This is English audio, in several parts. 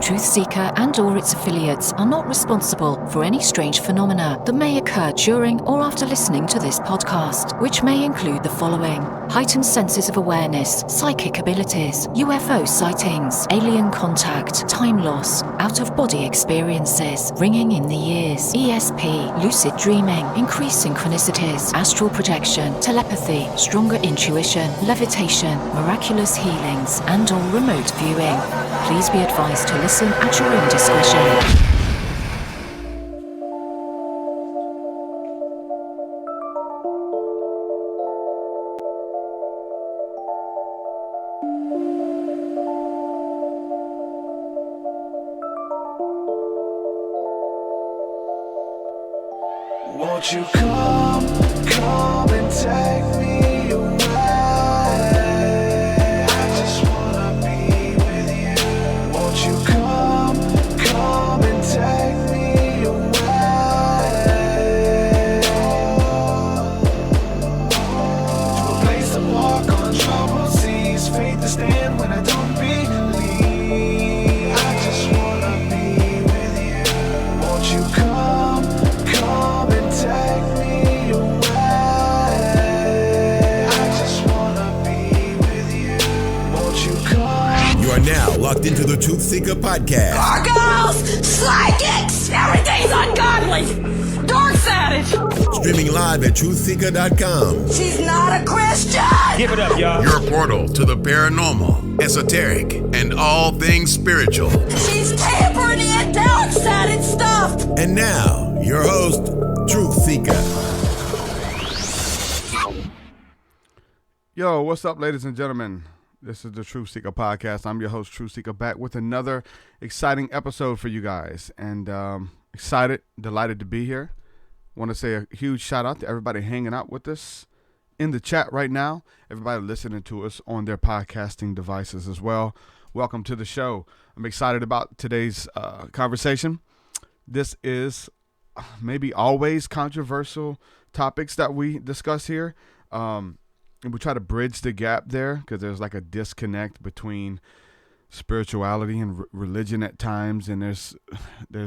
TruthSeekah and/or its affiliates are not responsible for any strange phenomena that may occur during or after listening to this podcast, which may include the following: heightened senses of awareness, psychic abilities, UFO sightings, alien contact, time loss, out-of-body experiences, ringing in the ears, ESP, lucid dreaming, increased synchronicities, astral projection, telepathy, stronger intuition, levitation, miraculous healings, and/or remote viewing. Please be advised to listen at your own discretion. Won't you come and take me away? I just wanna be with you. Won't you come and take me away? To a place to walk on troubled seas, faith to stand when I don't believe. I just wanna be with you. Won't you come and take me away? I just wanna be with you. Won't you come? You are now locked into the TruthSeekah podcast. Gargoyles! Psychics! Everything's ungodly! Dark savage! Streaming live at TruthSeekah.com. She's not a Christian! Give it up, y'all. Your portal to the paranormal, esoteric, and all things spiritual. She's tampering in dark-sided stuff! And now, your host, TruthSeekah. Yo, what's up, ladies and gentlemen? This is the TruthSeekah podcast. I'm your host, TruthSeekah, back with another exciting episode for you guys. And excited, delighted to be here. Want to say a huge shout out to everybody hanging out with us in the chat right now. Everybody listening to us on their podcasting devices as well. Welcome to the show. I'm excited about today's conversation. This is maybe always controversial topics that we discuss here. And we try to bridge the gap there because there's like a disconnect between spirituality and religion at times. And there's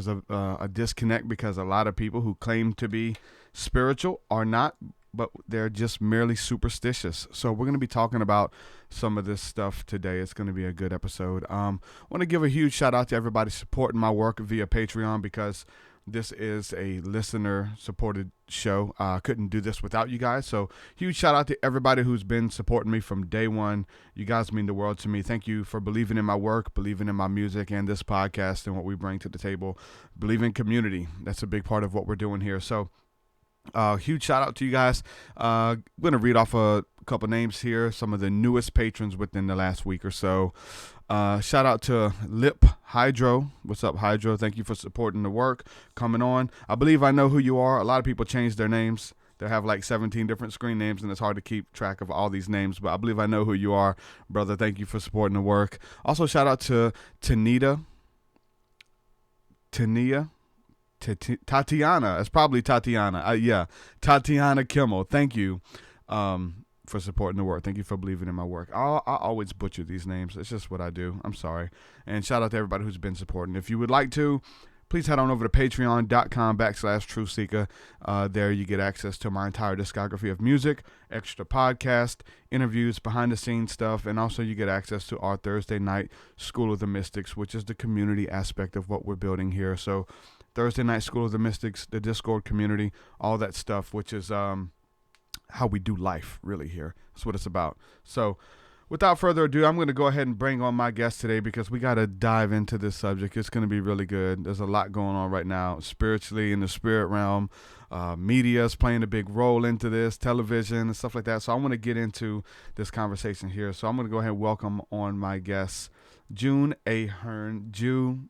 a disconnect because a lot of people who claim to be spiritual are not, but they're just merely superstitious. So we're going to be talking about some of this stuff today. It's going to be a good episode. I want to give a huge shout out to everybody supporting my work via Patreon because this is a listener-supported show. I couldn't do this without you guys. So huge shout out to everybody who's been supporting me from day one. You guys mean the world to me. Thank you for believing in my work, believing in my music and this podcast and what we bring to the table. Believe in community. That's a big part of what we're doing here. So huge shout out to you guys. I'm going to read off a couple names here. Some of the newest patrons within the last week or so. Shout out to Lip Hydro. What's up, Hydro? Thank you for supporting the work, coming on. I believe I know who you are. A lot of people change their names. They have like 17 different screen names, and it's hard to keep track of all these names, but I believe I know who you are, brother. Thank you for supporting the work. Also, shout out to Tatiana. It's probably Tatiana. Yeah, Tatiana Kimmel. Thank you for supporting the work. Thank you for believing in my work. I always butcher these names. It's just what I do. I'm sorry. And shout out to everybody who's been supporting. If you would like to, please head on over to patreon.com/TruthSeekah. There you get access to my entire discography of music, extra podcast, interviews, behind the scenes stuff, and also you get access to our Thursday night School of the Mystics, which is the community aspect of what we're building here. So Thursday night School of the Mystics, the Discord community, all that stuff, which is how we do life really here. That's what it's about. So without further ado, I'm going to go ahead and bring on my guest today because we got to dive into this subject. It's going to be really good. There's a lot going on right now spiritually in the spirit realm. Media is playing a big role into this, television and stuff like that. So I want to get into this conversation here. So I'm going to go ahead and welcome on my guest, June Ahern. June,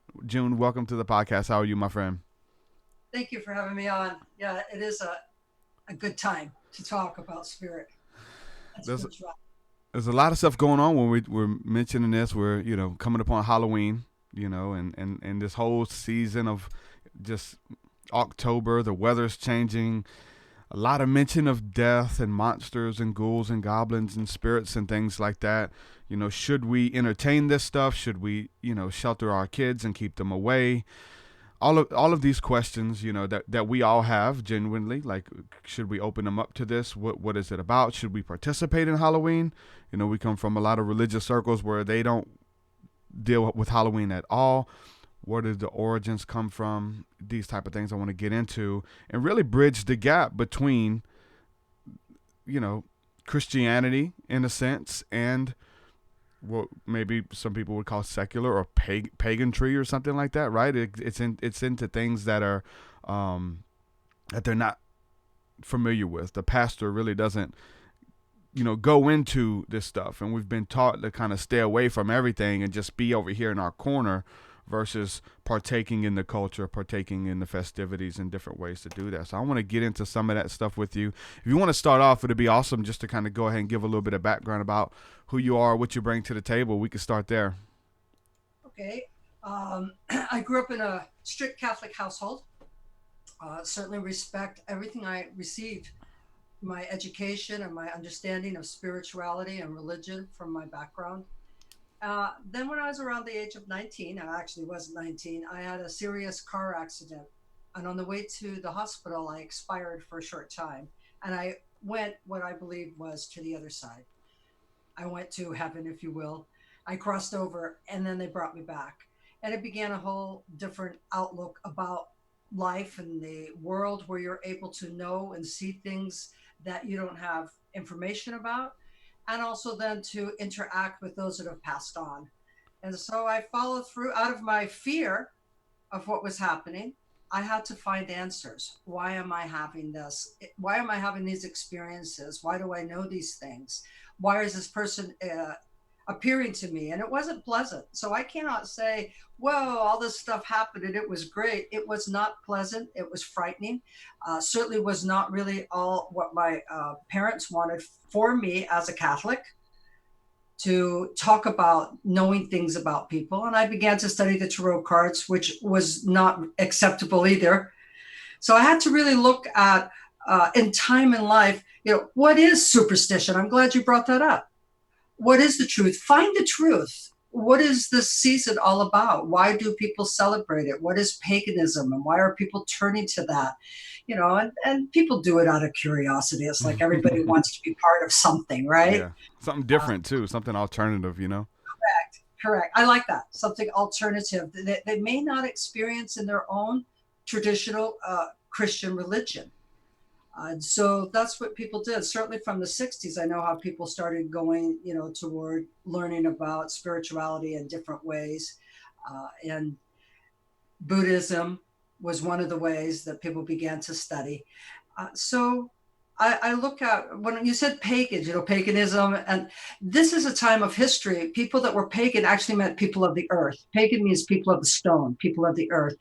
welcome to the podcast. How are you, my friend? Thank you for having me on. Yeah, it is a good time to talk about spirit. There's a lot of stuff going on when we're mentioning this. We're, coming upon Halloween, and this whole season of just October, the weather's changing. a lot of mention of death and monsters and ghouls and goblins and spirits and things like that. Should we entertain this stuff? Should we, shelter our kids and keep them away? All of these questions, that we all have genuinely, like, should we open them up to this? What is it about? Should we participate in Halloween? We come from a lot of religious circles where they don't deal with Halloween at all. Where did the origins come from? These type of things I want to get into and really bridge the gap between, Christianity in a sense and what maybe some people would call secular or paganry or something like that, right? It's into things that are that they're not familiar with. The pastor really doesn't, go into this stuff, and we've been taught to kind of stay away from everything and just be over here in our corner versus partaking in the culture, partaking in the festivities and different ways to do that. So I want to get into some of that stuff with you. If you want to start off, it'd be awesome just to kind of go ahead and give a little bit of background about who you are, what you bring to the table. We could start there. Okay. I grew up in a strict Catholic household. Certainly respect everything I received, my education and my understanding of spirituality and religion from my background. Then when I was around the age of 19, I actually was 19, I had a serious car accident. And on the way to the hospital, I expired for a short time. And I went what I believe was to the other side. I went to heaven, if you will. I crossed over, and then they brought me back. And it began a whole different outlook about life and the world, where you're able to know and see things that you don't have information about, and also then to interact with those that have passed on. And so I followed through out of my fear of what was happening. I had to find answers. Why am I having this? Why am I having these experiences? Why do I know these things? Why is this person appearing to me? And it wasn't pleasant. So I cannot say, whoa, all this stuff happened and it was great. It was not pleasant. It was frightening. Certainly was not really all what my parents wanted for me as a Catholic, to talk about knowing things about people. And I began to study the tarot cards, which was not acceptable either. So I had to really look at, in time in life, what is superstition? I'm glad you brought that up. What is the truth? Find the truth. What is this season all about? Why do people celebrate it? What is paganism, and why are people turning to that? And people do it out of curiosity. It's like everybody wants to be part of something, right? Yeah, something different too, something alternative, Correct. I like that. Something alternative that they may not experience in their own traditional Christian religion. So that's what people did. Certainly from the 60s, I know how people started going, toward learning about spirituality in different ways. And Buddhism was one of the ways that people began to study. So I look at, when you said pagans, paganism, and this is a time of history. People that were pagan actually meant people of the earth. Pagan means people of the stone, people of the earth.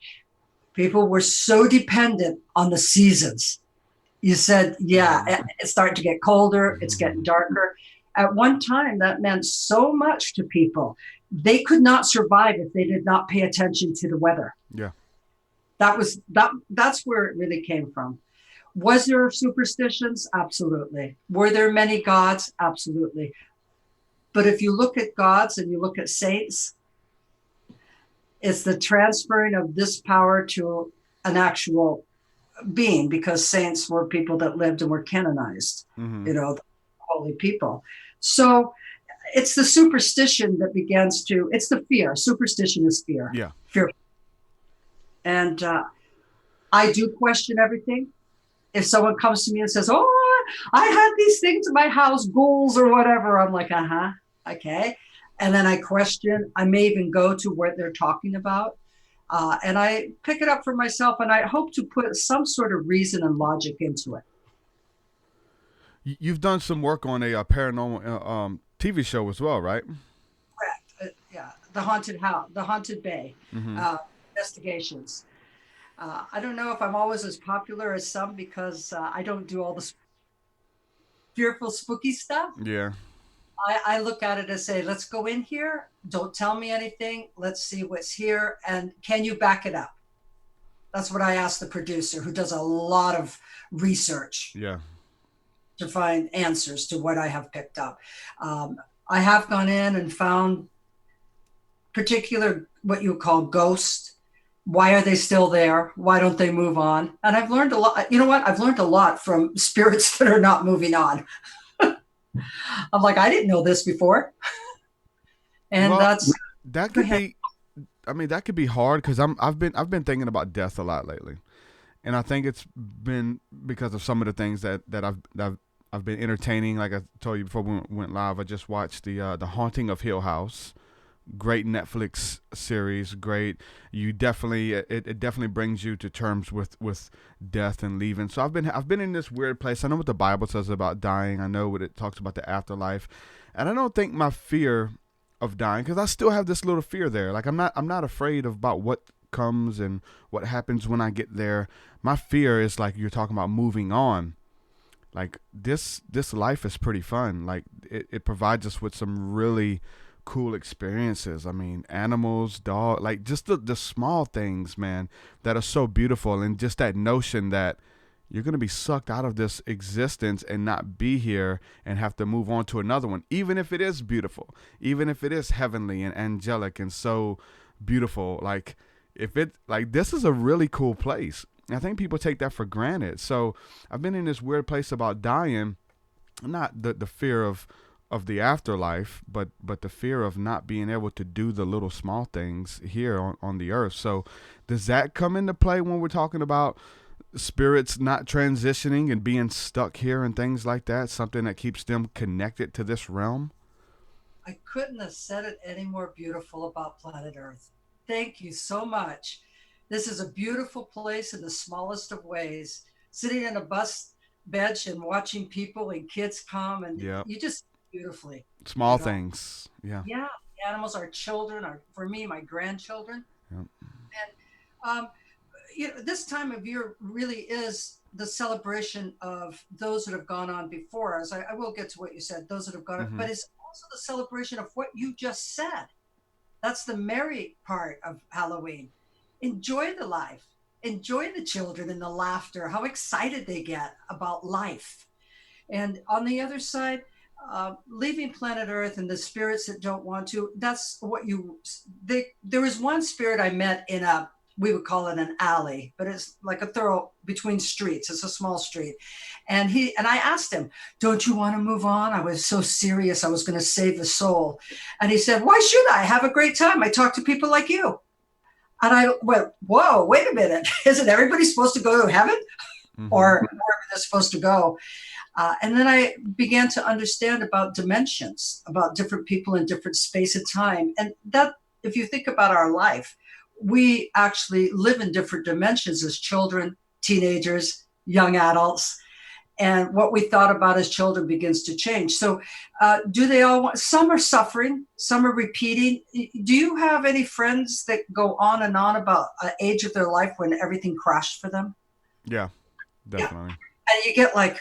People were so dependent on the seasons. You said, yeah, it's starting to get colder. It's getting darker. At one time, that meant so much to people. They could not survive if they did not pay attention to the weather. Yeah. That's where it really came from. Was there superstitions? Absolutely. Were there many gods? Absolutely. But if you look at gods and you look at saints, it's the transferring of this power to an actual being, because saints were people that lived and were canonized, holy people. So it's the superstition that begins to, it's the fear. Superstition is fear. Yeah. Fear. And I do question everything. If someone comes to me and says, oh, I had these things in my house, ghouls or whatever, I'm like, okay. And then I question, I may even go to what they're talking about. And I pick it up for myself, and I hope to put some sort of reason and logic into it. You've done some work on a paranormal TV show as well, right? Correct. Yeah, the haunted house, the haunted bay, investigations. I don't know if I'm always as popular as some, because I don't do all the fearful, spooky stuff. Yeah. I look at it and say, let's go in here. Don't tell me anything. Let's see what's here. And can you back it up? That's what I asked the producer, who does a lot of research Yeah. to find answers to what I have picked up. I have gone in and found particular, what you would call ghosts. Why are they still there? Why don't they move on? And I've learned a lot. You know what? I've learned a lot from spirits that are not moving on. I'm like, I didn't know this before. And Well, that's that go could ahead. be. I mean, that could be hard because I've been thinking about death a lot lately, and I think it's been because of some of the things that I've been entertaining. Like I told you before we went live, I just watched the Haunting of Hill House. Great Netflix series. Great. You definitely it definitely brings you to terms with death and leaving. So I've been in this weird place. I know what the Bible says about dying. I know what it talks about the afterlife, and I don't think my fear of dying, because I still have this little fear there. Like I'm not afraid about what comes and what happens when I get there. My fear is like you're talking about moving on. Like this life is pretty fun. Like it provides us with some really cool experiences. I mean, animals, dog, like just the small things, man, that are so beautiful. And just that notion that you're going to be sucked out of this existence and not be here and have to move on to another one, even if it is beautiful, even if it is heavenly and angelic and so beautiful. Like if it, like, this is a really cool place. I think people take that for granted. So I've been in this weird place about dying, not the fear of the afterlife, but the fear of not being able to do the little small things here on the earth. So does that come into play when we're talking about spirits not transitioning and being stuck here and things like that? Something that keeps them connected to this realm? I couldn't have said it any more beautiful about planet Earth. Thank you so much. This is a beautiful place in the smallest of ways. Sitting in a bus bench and watching people and kids come, and Yeah. you just beautifully. Small You know? things. Yeah. Yeah, the animals, our children, are for me, my grandchildren. Yep. And this time of year really is the celebration of those that have gone on before us. I will get to what you said, those that have gone on, but it's also the celebration of what you just said. That's the merry part of Halloween. Enjoy the life, enjoy the children and the laughter, how excited they get about life. And on the other side, leaving planet Earth and the spirits that don't want to, that's what there was one spirit I met in we would call it an alley, but it's like a thorough between streets. It's a small street. And I asked him, don't you want to move on? I was so serious. I was going to save a soul. And he said, why should I? Have a great time. I talk to people like you. And I went, whoa, wait a minute. Isn't everybody supposed to go to heaven or wherever they're supposed to go? And then I began to understand about dimensions, about different people in different space and time. And that, if you think about our life, we actually live in different dimensions as children, teenagers, young adults. And what we thought about as children begins to change. So do they all want, some are suffering, some are repeating. Do you have any friends that go on and on about an age of their life when everything crashed for them? Yeah, definitely. Yeah. And you get like,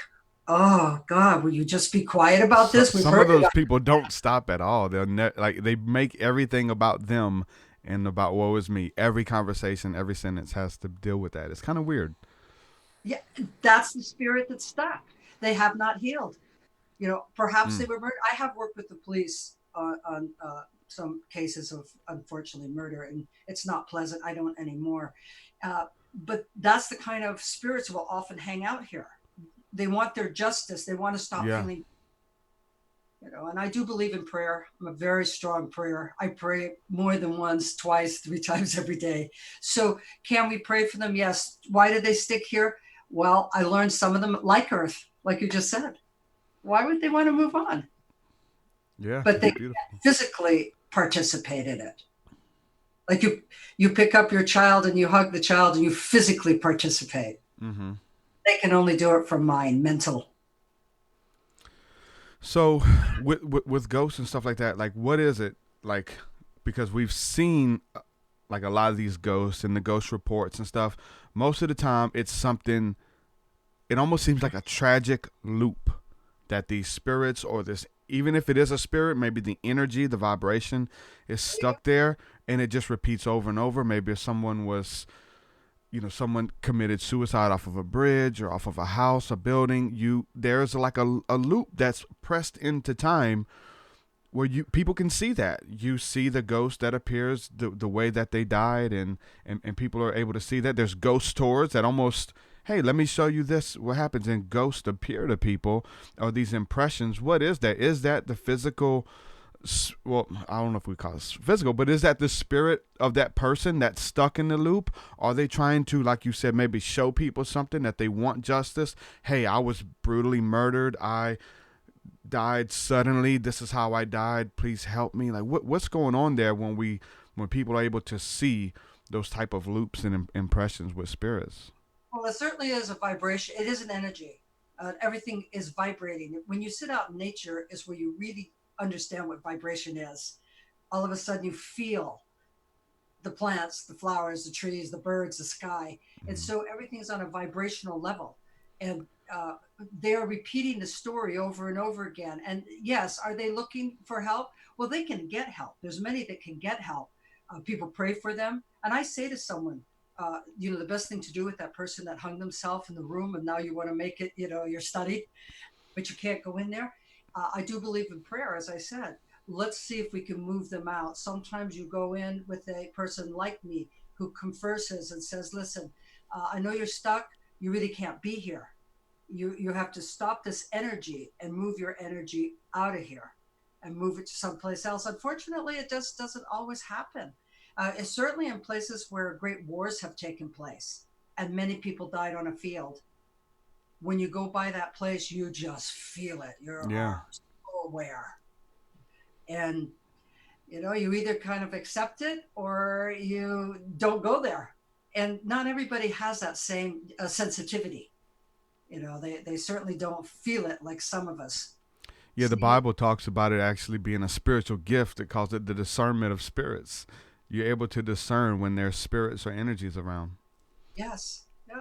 oh God, will you just be quiet about this? Some of those people don't stop at all. They'll like they make everything about them and about woe is me. Every conversation, every sentence has to deal with that. It's kind of weird. Yeah, that's the spirit that's stuck. They have not healed. Perhaps they were murdered. I have worked with the police on some cases of, unfortunately, murder, and it's not pleasant. I don't anymore. But that's the kind of spirits will often hang out here. They want their justice. They want to stop feeling, and I do believe in prayer. I'm a very strong prayer. I pray more than once, twice, 3 times every day. So can we pray for them? Yes. Why did they stick here? Well, I learned some of them like Earth, like you just said. Why would they want to move on? Yeah. But they physically participate in it. Like you pick up your child and you hug the child and you physically participate. Mm-hmm. They can only do it from mind, mental. So with ghosts and stuff like that, like what is it like? Because we've seen like a lot of these ghosts and the ghost reports and stuff. Most of the time it's something, it almost seems like a tragic loop that these spirits or this, even if it is a spirit, maybe the energy, the vibration is stuck there and it just repeats over and over. Maybe if someone was someone committed suicide off of a bridge or off of a house, a building, there's like a loop that's pressed into time where people can see that. You see the ghost that appears the way that they died, and people are able to see that. There's ghost tours that almost, hey, let me show you this, what happens, and ghosts appear to people, or these impressions. What is that? Is that the physical, well, I don't know if we call it physical, but is that the spirit of that person that's stuck in the loop? Are they trying to, like you said, maybe show people something, that they want justice? Hey, I was brutally murdered. I died suddenly. This is how I died. Please help me. Like, what's going on there when people are able to see those type of loops and impressions with spirits? Well, it certainly is a vibration. It is an energy. Everything is vibrating. When you sit out in nature is where you really understand what vibration is. All of a sudden you feel the plants, the flowers, the trees, the birds, the sky. And so everything's on a vibrational level. And they're repeating the story over and over again. And yes, are they looking for help? Well, they can get help. There's many that can get help. People pray for them. And I say to someone, the best thing to do with that person that hung themselves in the room, and now you want to make it, your study, but you can't go in there. I do believe in prayer, as I said. Let's see if we can move them out. Sometimes you go in with a person like me who converses and says, listen, I know you're stuck. You really can't be here. You have to stop this energy and move your energy out of here and move it to someplace else. Unfortunately, it just doesn't always happen. It's certainly in places where great wars have taken place and many people died on a field. When you go by that place, you just feel it. You're so aware. And, you either kind of accept it or you don't go there. And not everybody has that same sensitivity. They certainly don't feel it like some of us. Yeah, the Bible talks about it actually being a spiritual gift. It calls it the discernment of spirits. You're able to discern when there's spirits or energies around. Yes. Yeah.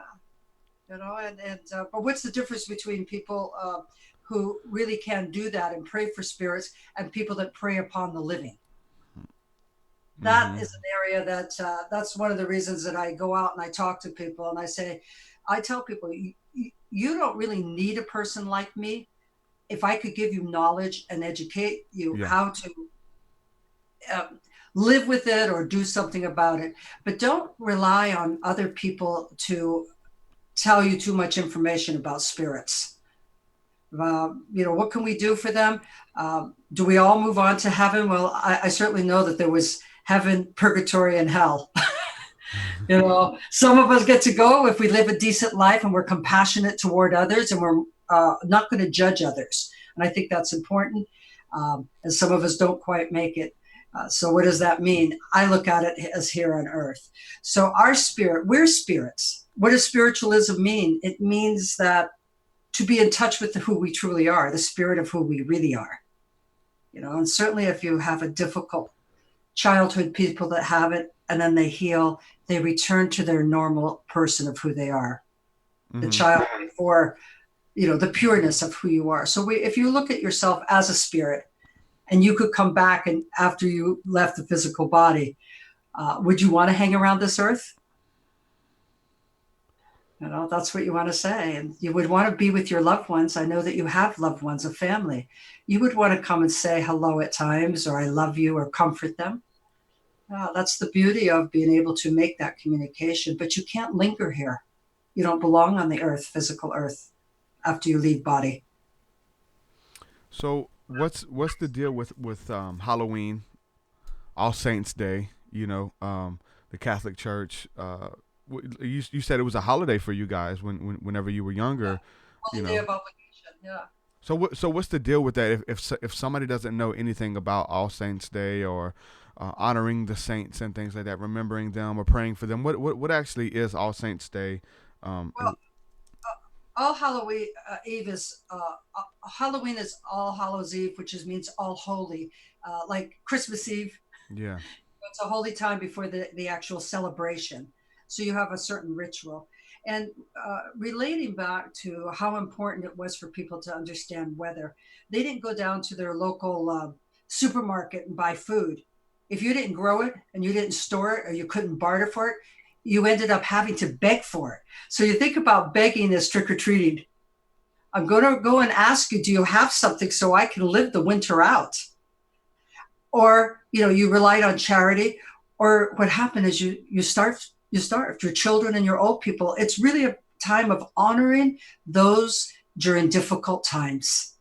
But what's the difference between people who really can do that and pray for spirits and people that prey upon the living? That is an area that's one of the reasons that I go out and I talk to people and I tell people, you don't really need a person like me. If I could give you knowledge and educate you how to live with it or do something about it, but don't rely on other people to tell you too much information about spirits. What can we do for them? Do we all move on to heaven? Well, I certainly know that there was heaven, purgatory, and hell. Some of us get to go if we live a decent life and we're compassionate toward others and we're not going to judge others. And I think that's important. And some of us don't quite make it. So what does that mean? I look at it as here on earth. So our spirit, we're spirits. What does spiritualism mean? It means that to be in touch with who we truly are, the spirit of who we really are. And certainly if you have a difficult childhood, people that have it and then they heal, they return to their normal person of who they are. The child before, the pureness of who you are. So if you look at yourself as a spirit and you could come back and after you left the physical body, would you want to hang around this earth? That's what you want to say. And you would want to be with your loved ones. I know that you have loved ones, a family. You would want to come and say hello at times, or I love you, or comfort them. That's the beauty of being able to make that communication. But you can't linger here. You don't belong on the earth, physical earth, after you leave body. So what's the deal with Halloween, All Saints Day? The Catholic Church. You said it was a holiday for you guys whenever you were younger. Holiday of obligation. Yeah. So what's the deal with that? If somebody doesn't know anything about All Saints Day or honoring the saints and things like that, remembering them or praying for them, what actually is All Saints Day? All Halloween Eve is Halloween is All Hallows Eve, which means all holy, like Christmas Eve. Yeah, it's a holy time before the actual celebration. So you have a certain ritual. And relating back to how important it was for people to understand weather, they didn't go down to their local supermarket and buy food. If you didn't grow it and you didn't store it or you couldn't barter for it, you ended up having to beg for it. So you think about begging as trick-or-treating. I'm going to go and ask you, do you have something so I can live the winter out? Or, you relied on charity. Or what happened is you starved your children and your old people. It's really a time of honoring those during difficult times.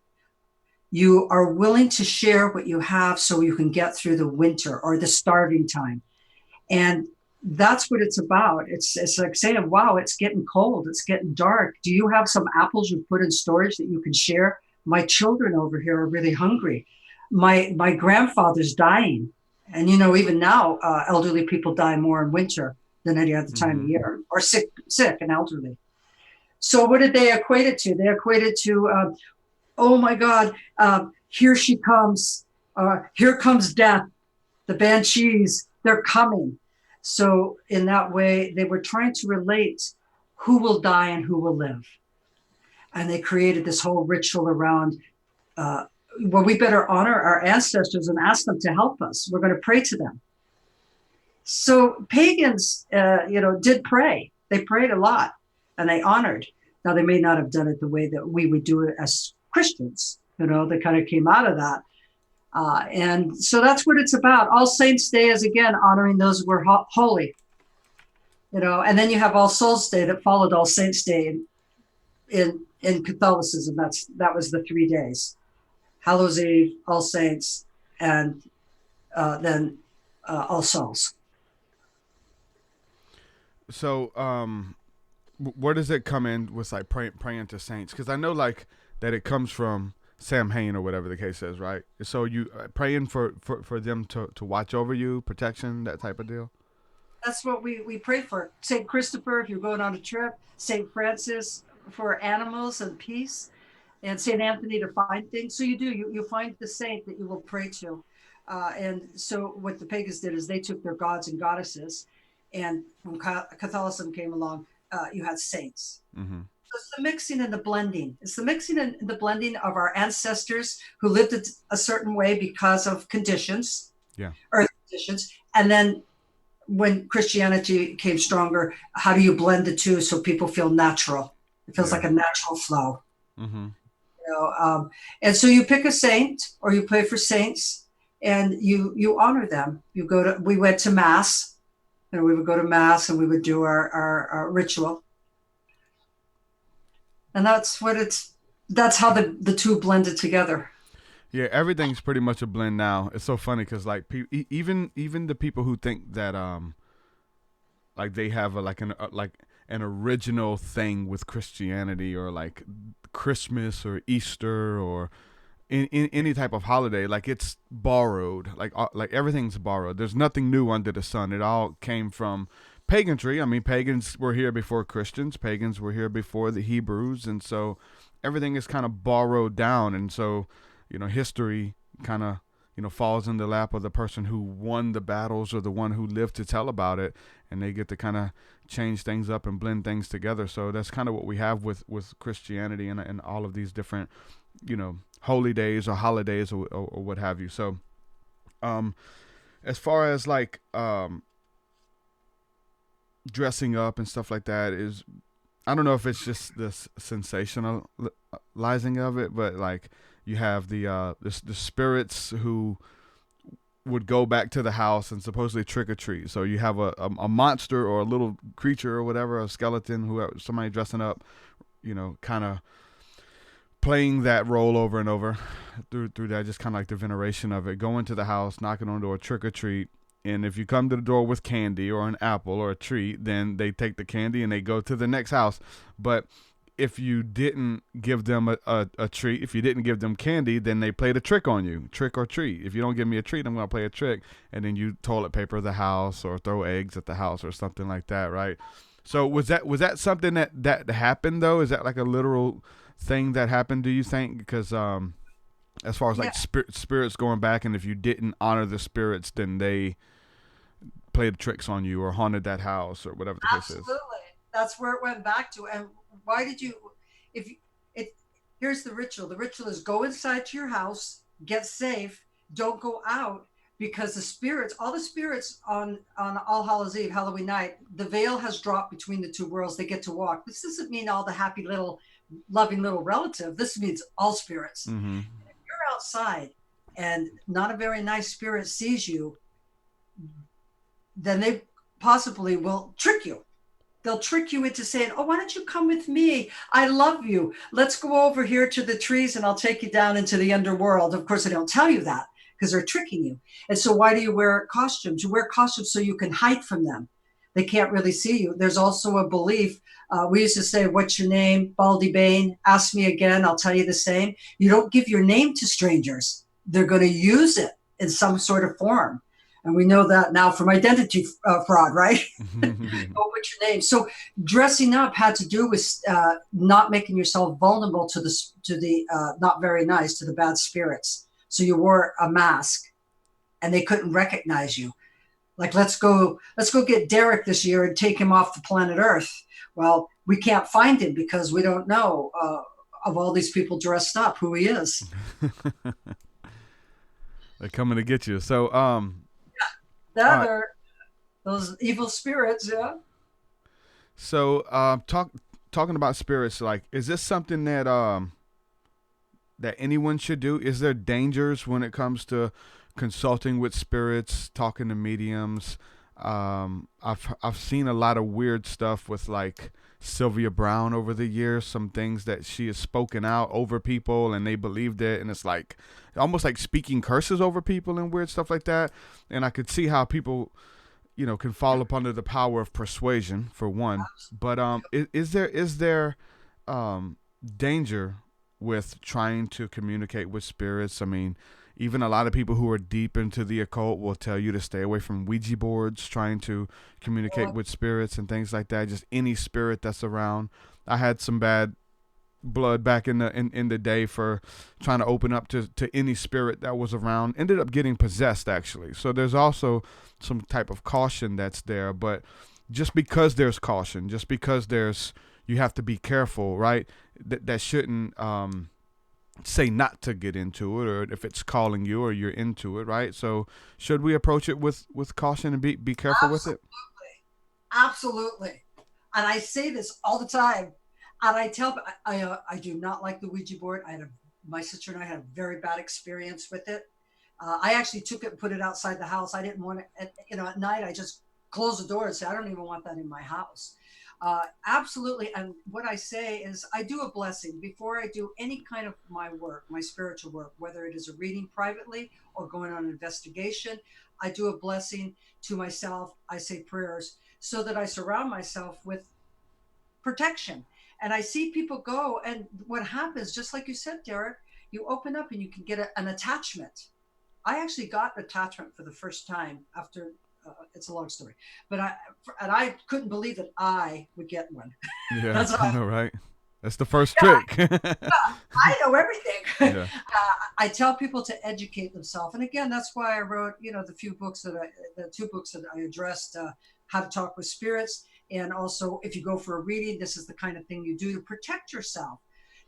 You are willing to share what you have so you can get through the winter or the starving time. And that's what it's about. It's like saying, wow, it's getting cold. It's getting dark. Do you have some apples you put in storage that you can share? My children over here are really hungry. My grandfather's dying. And, even now, elderly people die more in winter than any other time of year, or sick and elderly. So what did they equate it to? They equated to, oh my God, here she comes. Here comes death. The banshees, they're coming. So in that way, they were trying to relate who will die and who will live. And they created this whole ritual around, we better honor our ancestors and ask them to help us. We're going to pray to them. So pagans, did pray. They prayed a lot and they honored. Now, they may not have done it the way that we would do it as Christians. They kind of came out of that. And so that's what it's about. All Saints Day is, again, honoring those who were holy. And then you have All Souls Day that followed All Saints Day in Catholicism. That was the 3 days. Hallows Eve, All Saints, and then All Souls. So where does it come in with like praying to saints? Because I know like that it comes from Samhain or whatever the case is, right? So you praying for them to watch over you, protection, that type of deal? That's what we pray for. St. Christopher, if you're going on a trip, St. Francis for animals and peace, and St. Anthony to find things. So you find the saint that you will pray to. And so what the pagans did is they took their gods and goddesses, and when Catholicism came along, you had saints. Mm-hmm. So it's the mixing and the blending. It's the mixing and the blending of our ancestors who lived a certain way because of conditions, earth conditions. And then when Christianity came stronger, how do you blend the two so people feel natural? It feels like a natural flow. Mm-hmm. And so you pick a saint or you pray for saints and you honor them. We went to mass, and we would go to mass and we would do our ritual. And that's how the two blended together. Yeah, everything's pretty much a blend now. It's so funny because like even the people who think that like they have an original thing with Christianity or like Christmas or Easter or in any type of holiday, like it's borrowed, like everything's borrowed. There's nothing new under the sun. It all came from pagantry. I mean, pagans were here before Christians. Pagans were here before the Hebrews, and so everything is kind of borrowed down. And so, history kind of falls in the lap of the person who won the battles or the one who lived to tell about it, and they get to kind of change things up and blend things together. So that's kind of what we have with Christianity and all of these different, holy days or holidays or what have you. So, as far as like dressing up and stuff like that is, I don't know if it's just this sensationalizing of it, but like you have the spirits who would go back to the house and supposedly trick or treat. So you have a monster or a little creature or whatever, a skeleton, whoever, somebody dressing up, kind of playing that role over and over through that, just kind of like the veneration of it, going to the house, knocking on the door, trick or treat. And if you come to the door with candy or an apple or a treat, then they take the candy and they go to the next house. But if you didn't give them a treat, if you didn't give them candy, then they played a trick on you, trick or treat. If you don't give me a treat, I'm going to play a trick. And then you toilet paper the house or throw eggs at the house or something like that, right? So was that something that happened, though? Is that like a literal thing that happened, do you think? Because as far as like spirits going back, and if you didn't honor the spirits, then they played tricks on you or haunted that house or whatever the case is. Absolutely. That's where it went back to. And why did you, here's the ritual. The ritual is go inside to your house, get safe, don't go out, because the spirits, all the spirits on All Hallows Eve, Halloween night, the veil has dropped between the two worlds. They get to walk. This doesn't mean all the happy little, loving little relative. This means all spirits. Mm-hmm. If you're outside and not a very nice spirit sees you, then they possibly will trick you. They'll trick you into saying, oh, why don't you come with me? I love you. Let's go over here to the trees and I'll take you down into the underworld. Of course, they don't tell you that because they're tricking you. And so why do you wear costumes? You wear costumes so you can hide from them. They can't really see you. There's also a belief. We used to say, what's your name? Baldy Bane. Ask me again. I'll tell you the same. You don't give your name to strangers. They're going to use it in some sort of form. And we know that now from identity fraud, right? Oh, what's your name? So dressing up had to do with not making yourself vulnerable to the not very nice, to the bad spirits. So you wore a mask and they couldn't recognize you. Like, let's go get Derek this year and take him off the planet Earth. Well, we can't find him because we don't know of all these people dressed up who he is. They're coming to get you. So, That are those evil spirits, yeah. So, talking about spirits, like, is this something that that anyone should do? Is there dangers when it comes to consulting with spirits, talking to mediums? I've seen a lot of weird stuff with like Sylvia Brown over the years. Some things that she has spoken out over people, and they believed it, and it's like almost like speaking curses over people and weird stuff like that. And I could see how people, can fall up under the power of persuasion for one. But is there danger with trying to communicate with spirits? I mean, even a lot of people who are deep into the occult will tell you to stay away from Ouija boards, trying to communicate with spirits and things like that. Just any spirit that's around. I had some bad blood back in the day for trying to open up to any spirit that was around. Ended up getting possessed, actually. So there's also some type of caution that's there. But just because there's caution, just because you have to be careful, right? That shouldn't say not to get into it, or if it's calling you or you're into it, right? So should we approach it with caution and be careful with it? Absolutely. And I say this all the time. And I tell, I do not like the Ouija board. My sister and I had a very bad experience with it. I actually took it and put it outside the house. I didn't want it, at night I just closed the door and said, I don't even want that in my house. Absolutely. And what I say is I do a blessing before I do any kind of my work, my spiritual work, whether it is a reading privately or going on an investigation. I do a blessing to myself. I say prayers so that I surround myself with protection. And I see people go, and what happens, just like you said, Derek, you open up and you can get an attachment. I actually got an attachment for the first time after it's a long story, but I couldn't believe that I would get one. Yeah, I know, right? That's the first trick. I know everything. Yeah. I tell people to educate themselves, and again, that's why I wrote, the two books that I addressed, how to talk with spirits, and also if you go for a reading, this is the kind of thing you do to protect yourself.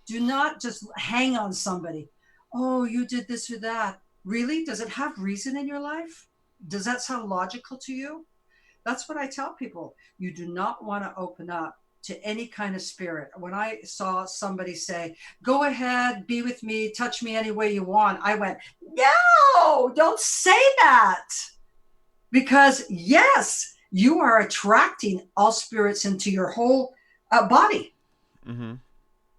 Do not just hang on somebody. Oh, you did this or that. Really? Does it have reason in your life? Does that sound logical to you? That's what I tell people. You do not want to open up to any kind of spirit. When I saw somebody say, go ahead, be with me, touch me any way you want, I went, no, don't say that. Because yes, you are attracting all spirits into your whole body. Mm-hmm.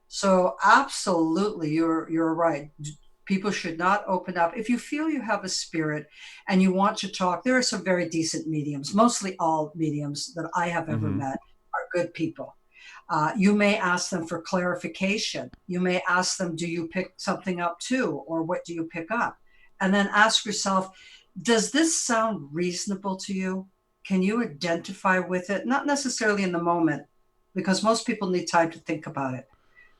So absolutely, you're right. People should not open up. If you feel you have a spirit and you want to talk, there are some very decent mediums. Mostly all mediums that I have ever met are good people. You may ask them for clarification. You may ask them, do you pick something up too? Or what do you pick up? And then ask yourself, does this sound reasonable to you? Can you identify with it? Not necessarily in the moment, because most people need time to think about it.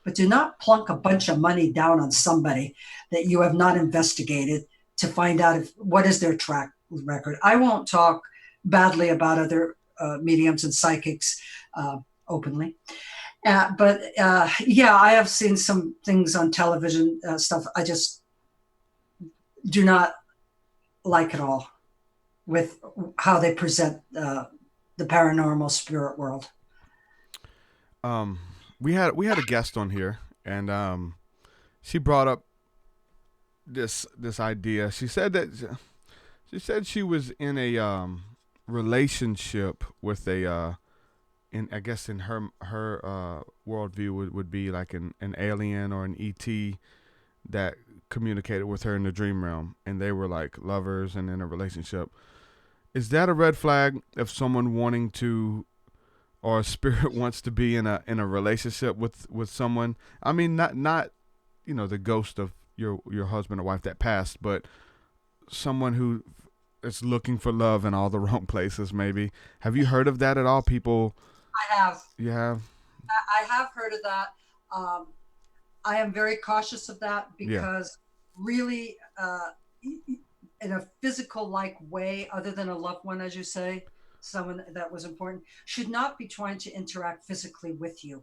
But do not plunk a bunch of money down on somebody that you have not investigated to find out what is their track record. I won't talk badly about other mediums and psychics openly. But I have seen some things on television stuff. I just do not like at all with how they present the paranormal spirit world. We had a guest on here, and she brought up this idea. She said she was in a relationship with a I guess in her worldview would be like an alien or an ET that communicated with her in the dream realm, and they were like lovers and in a relationship. Is that a red flag if someone wanting to, or a spirit wants to be in a relationship with someone? I mean, not the ghost of your husband or wife that passed, but someone who is looking for love in all the wrong places. Maybe. Have you heard of that at all? People. I have. You have. I have heard of that. I am very cautious of that because really, in a physical like way, other than a loved one, as you say, someone that was important, should not be trying to interact physically with you.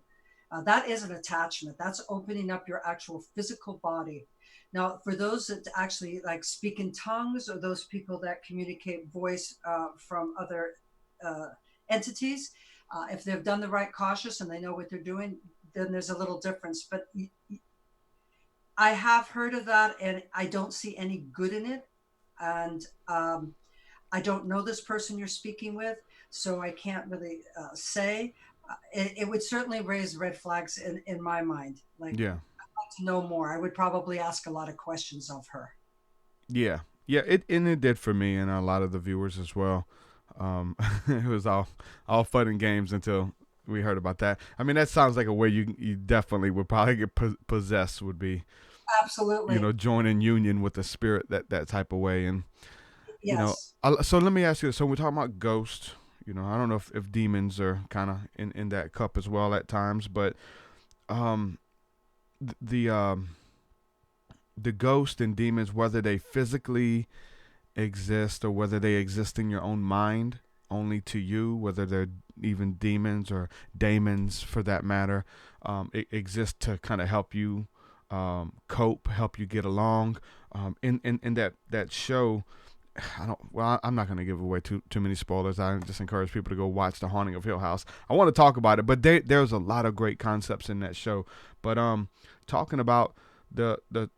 That is an attachment. That's opening up your actual physical body. Now, for those that actually like speak in tongues, or those people that communicate voice from other entities, if they've done the right cautious and they know what they're doing, then there's a little difference. But I have heard of that, and I don't see any good in it. And I don't know this person you're speaking with, so I can't really say. It would certainly raise red flags in my mind. Like, yeah. I'd like to know more. I would probably ask a lot of questions of her. Yeah. It did for me and a lot of the viewers as well. It was all fun and games until we heard about that. I mean, that sounds like a way you definitely would probably get possessed. Would be absolutely, join in union with the spirit that type of way. And yes. So let me ask you this. So we're talking about ghosts. I don't know if demons are kind of in that cup as well at times, but the ghost and demons, whether they physically exist or whether they exist in your own mind only to you, whether they're even demons or daemons for that matter, exist to kind of help you cope, help you get along. In that show, I'm not going to give away too many spoilers. I just encourage people to go watch The Haunting of Hill House. I want to talk about it, but there's a lot of great concepts in that show. But talking about the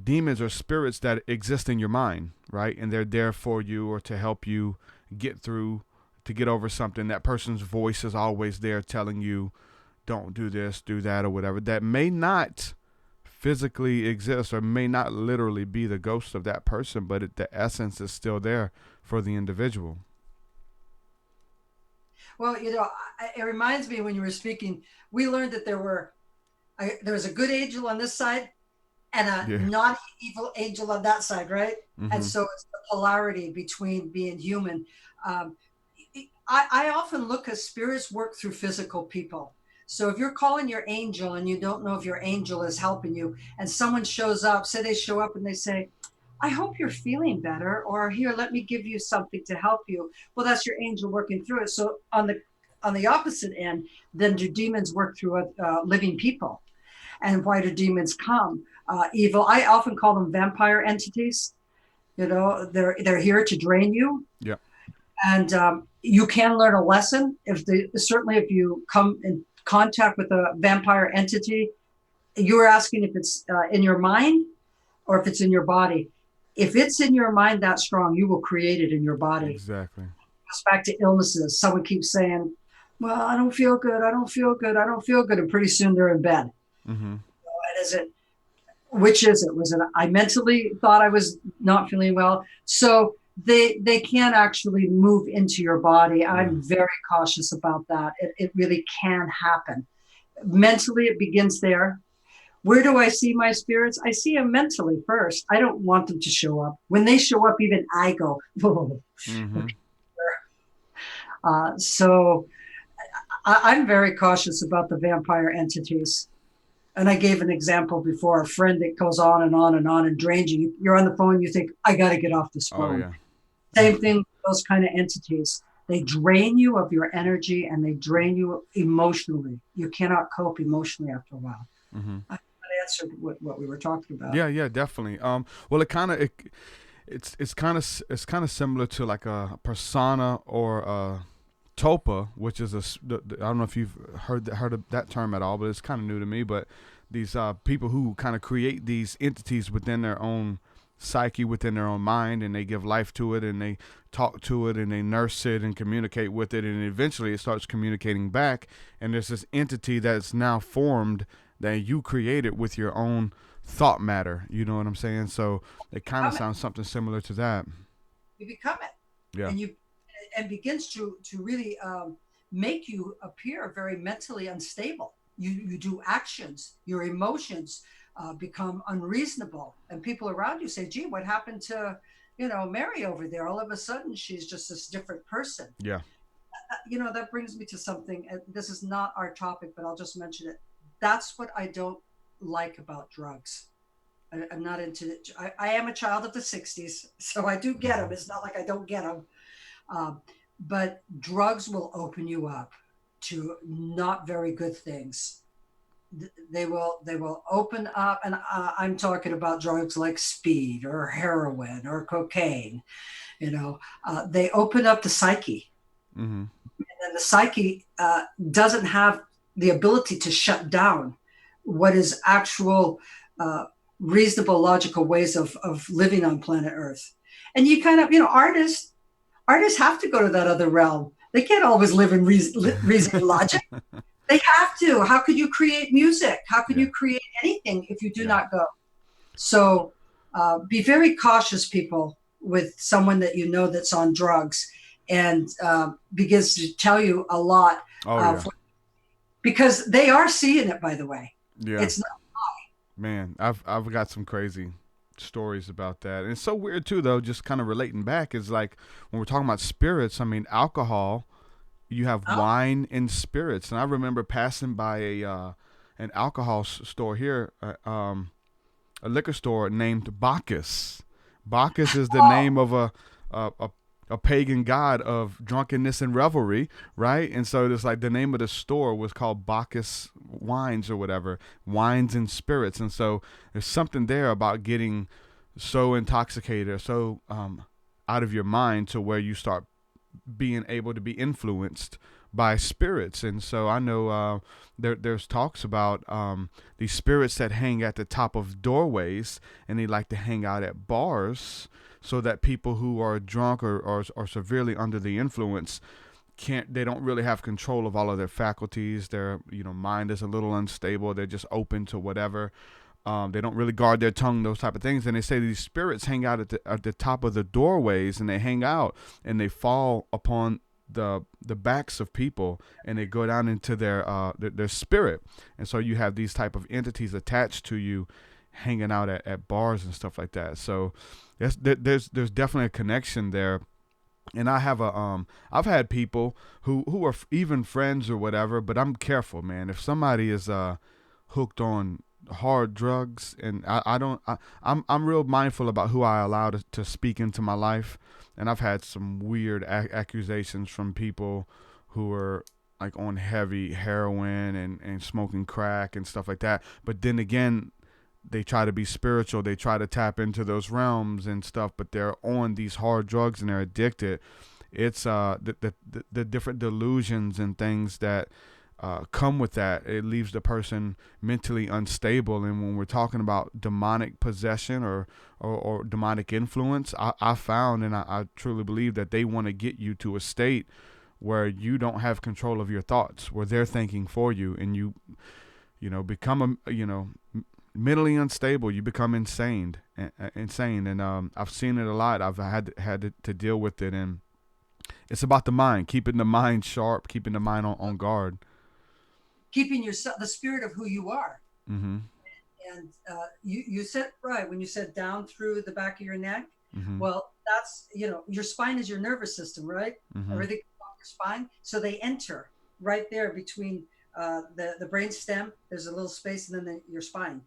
demons or spirits that exist in your mind, right? And they're there for you or to help you get through, to get over something. That person's voice is always there telling you, don't do this, do that, or whatever. That may not physically exist or may not literally be the ghost of that person, but the essence is still there for the individual. Well, it reminds me when you were speaking, we learned that there was a good angel on this side and a not evil angel on that side, right? Mm-hmm. And so it's the polarity between being human. I often look at spirits work through physical people. So if you're calling your angel and you don't know if your angel is helping you, and someone shows up, say they show up and they say, I hope you're feeling better, or here, let me give you something to help you. Well, that's your angel working through it. So on the opposite end, then do demons work through living people? And why do demons come? Evil. I often call them vampire entities. They're here to drain you. Yeah. And you can learn a lesson certainly if you come in contact with a vampire entity. You're asking if it's in your mind or if it's in your body. If it's in your mind that strong, you will create it in your body. Exactly. It goes back to illnesses. Someone keeps saying, well, I don't feel good. I don't feel good. I don't feel good. And pretty soon they're in bed. Mm-hmm. Which is it? Was it I mentally thought I was not feeling well? So they can actually move into your body. I'm very cautious about that. It really can happen. Mentally, it begins there. Where do I see my spirits? I see them mentally first. I don't want them to show up. When they show up, even I go, whoa. Mm-hmm. So I'm very cautious about the vampire entities. And I gave an example before, a friend that goes on and on and on and drains you. You're on the phone, you think, I got to get off this phone. Oh, yeah. Same thing with those kind of entities. They drain you of your energy and they drain you emotionally. You cannot cope emotionally after a while. Mm-hmm. I answered what we were talking about. Yeah, definitely. Well, it it's kind of similar to like a persona or a topa, which is I don't know if you've heard of that term at all, but it's kind of new to me. But these people who kind of create these entities within their own psyche, within their own mind, and they give life to it, and they talk to it, and they nurse it and communicate with it, and eventually it starts communicating back, and there's this entity that's now formed that you created with your own thought matter. You know what I'm saying? So it kind of sounds something similar to that. You become it. Yeah. And begins to really make you appear very mentally unstable. You do actions, your emotions become unreasonable, and people around you say, gee, what happened to, Mary over there? All of a sudden, she's just this different person. Yeah. That brings me to something. This is not our topic, but I'll just mention it. That's what I don't like about drugs. I'm not into it. I am a child of the 60s, so I do get them. It's not like I don't get them. But drugs will open you up to not very good things. They will open up, and I'm talking about drugs like speed or heroin or cocaine. They open up the psyche, and then the psyche doesn't have the ability to shut down what is actual reasonable, logical ways of living on planet Earth. And you kind of, artists have to go to that other realm. They can't always live in reason and logic. They have to. How could you create music? How could you create anything if you do not go? So be very cautious, people, with someone that you know that's on drugs and begins to tell you a lot. Because they are seeing it, by the way. Yeah. It's not. Man, I've got some crazy stories about that. And it's so weird too, though, just kind of relating back, is like when we're talking about spirits, I mean, alcohol, you have wine and spirits. And I remember passing by an alcohol store here, a liquor store named Bacchus. Bacchus is the name of a pagan god of drunkenness and revelry, right? And so it's like the name of the store was called Bacchus Wines or whatever, wines and spirits. And so there's something there about getting so intoxicated or so out of your mind to where you start being able to be influenced by spirits. And so I know there's talks about these spirits that hang at the top of doorways, and they like to hang out at bars, so that people who are drunk or severely under the influence they don't really have control of all of their faculties. Their mind is a little unstable. They're just open to whatever. They don't really guard their tongue, those type of things. And they say these spirits hang out at the top of the doorways, and they hang out and they fall upon the backs of people, and they go down into their spirit. And so you have these type of entities attached to you, hanging out at bars and stuff like that. So there's definitely a connection there. And I have I've had people who are even friends or whatever, but I'm careful, man. If somebody is hooked on hard drugs, and I'm real mindful about who I allow to speak into my life. And I've had some weird accusations from people who are like on heavy heroin and smoking crack and stuff like that. But then again, they try to be spiritual. They try to tap into those realms and stuff, but they're on these hard drugs and they're addicted. It's the different delusions and things that come with that. It leaves the person mentally unstable. And when we're talking about demonic possession or demonic influence, I found, and I truly believe that they want to get you to a state where you don't have control of your thoughts, where they're thinking for you, and you become mentally unstable. You become insane. And I've seen it a lot. I've had to deal with it, and it's about the mind, keeping the mind sharp, keeping the mind on guard, keeping yourself, the spirit of who you are. Mm-hmm. And you said right when you said down through the back of your neck. Mm-hmm. Well, that's your spine is your nervous system, right? Mm-hmm. Everything off your spine, so they enter right there between the brain stem. There's a little space, and then your spine.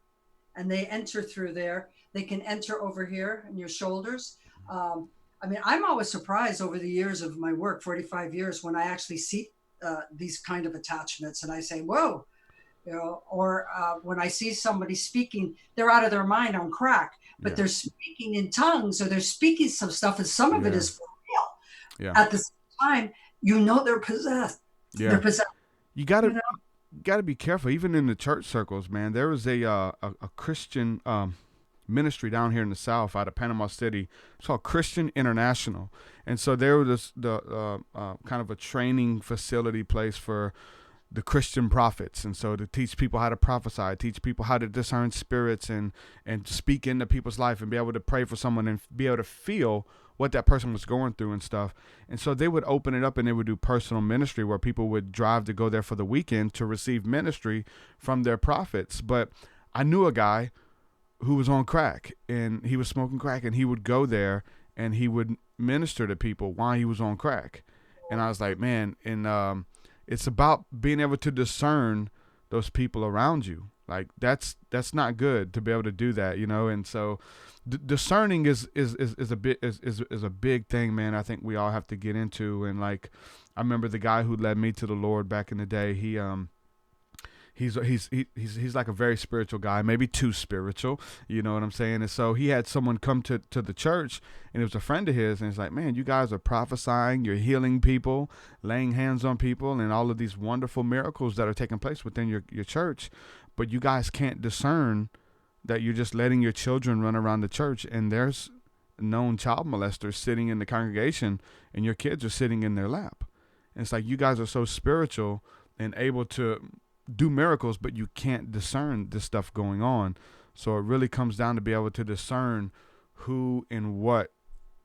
And they enter through there. They can enter over here in your shoulders. I mean, I'm always surprised over the years of my work, 45 years, when I actually see these kind of attachments, and I say, whoa, or when I see somebody speaking, they're out of their mind on crack. but Yeah. they're speaking in tongues, or they're speaking some stuff, and some of it Yeah. is for real. Yeah. At the same time, you know they're possessed. Yeah. They're possessed. You gotta You know? be careful. Even in the church circles, man. There was a Christian ministry down here in the South, out of Panama City. It's called Christian International, and so there was the kind of a training facility place for the Christian prophets, and so to teach people how to prophesy, teach people how to discern spirits, and speak into people's life, and be able to pray for someone, and be able to feel what that person was going through and stuff. And so they would open it up, and they would do personal ministry where people would drive to go there for the weekend to receive ministry from their prophets. But I knew a guy who was on crack, and he was smoking crack, and he would go there and he would minister to people while he was on crack. And I was like, man, and it's about being able to discern those people around you. Like that's not good to be able to do that, you know. And so discerning is a big thing, man. I think we all have to get into. And like, I remember the guy who led me to the Lord back in the day. He's like a very spiritual guy, maybe too spiritual, you know what I'm saying? And so he had someone come to the church, and it was a friend of his, and it's like, man, you guys are prophesying, you're healing people, laying hands on people, and all of these wonderful miracles that are taking place within your church, but you guys can't discern that you're just letting your children run around the church, and there's known child molesters sitting in the congregation, and your kids are sitting in their lap. And it's like, you guys are so spiritual and able to do miracles, but you can't discern this stuff going on. So it really comes down to be able to discern who and what,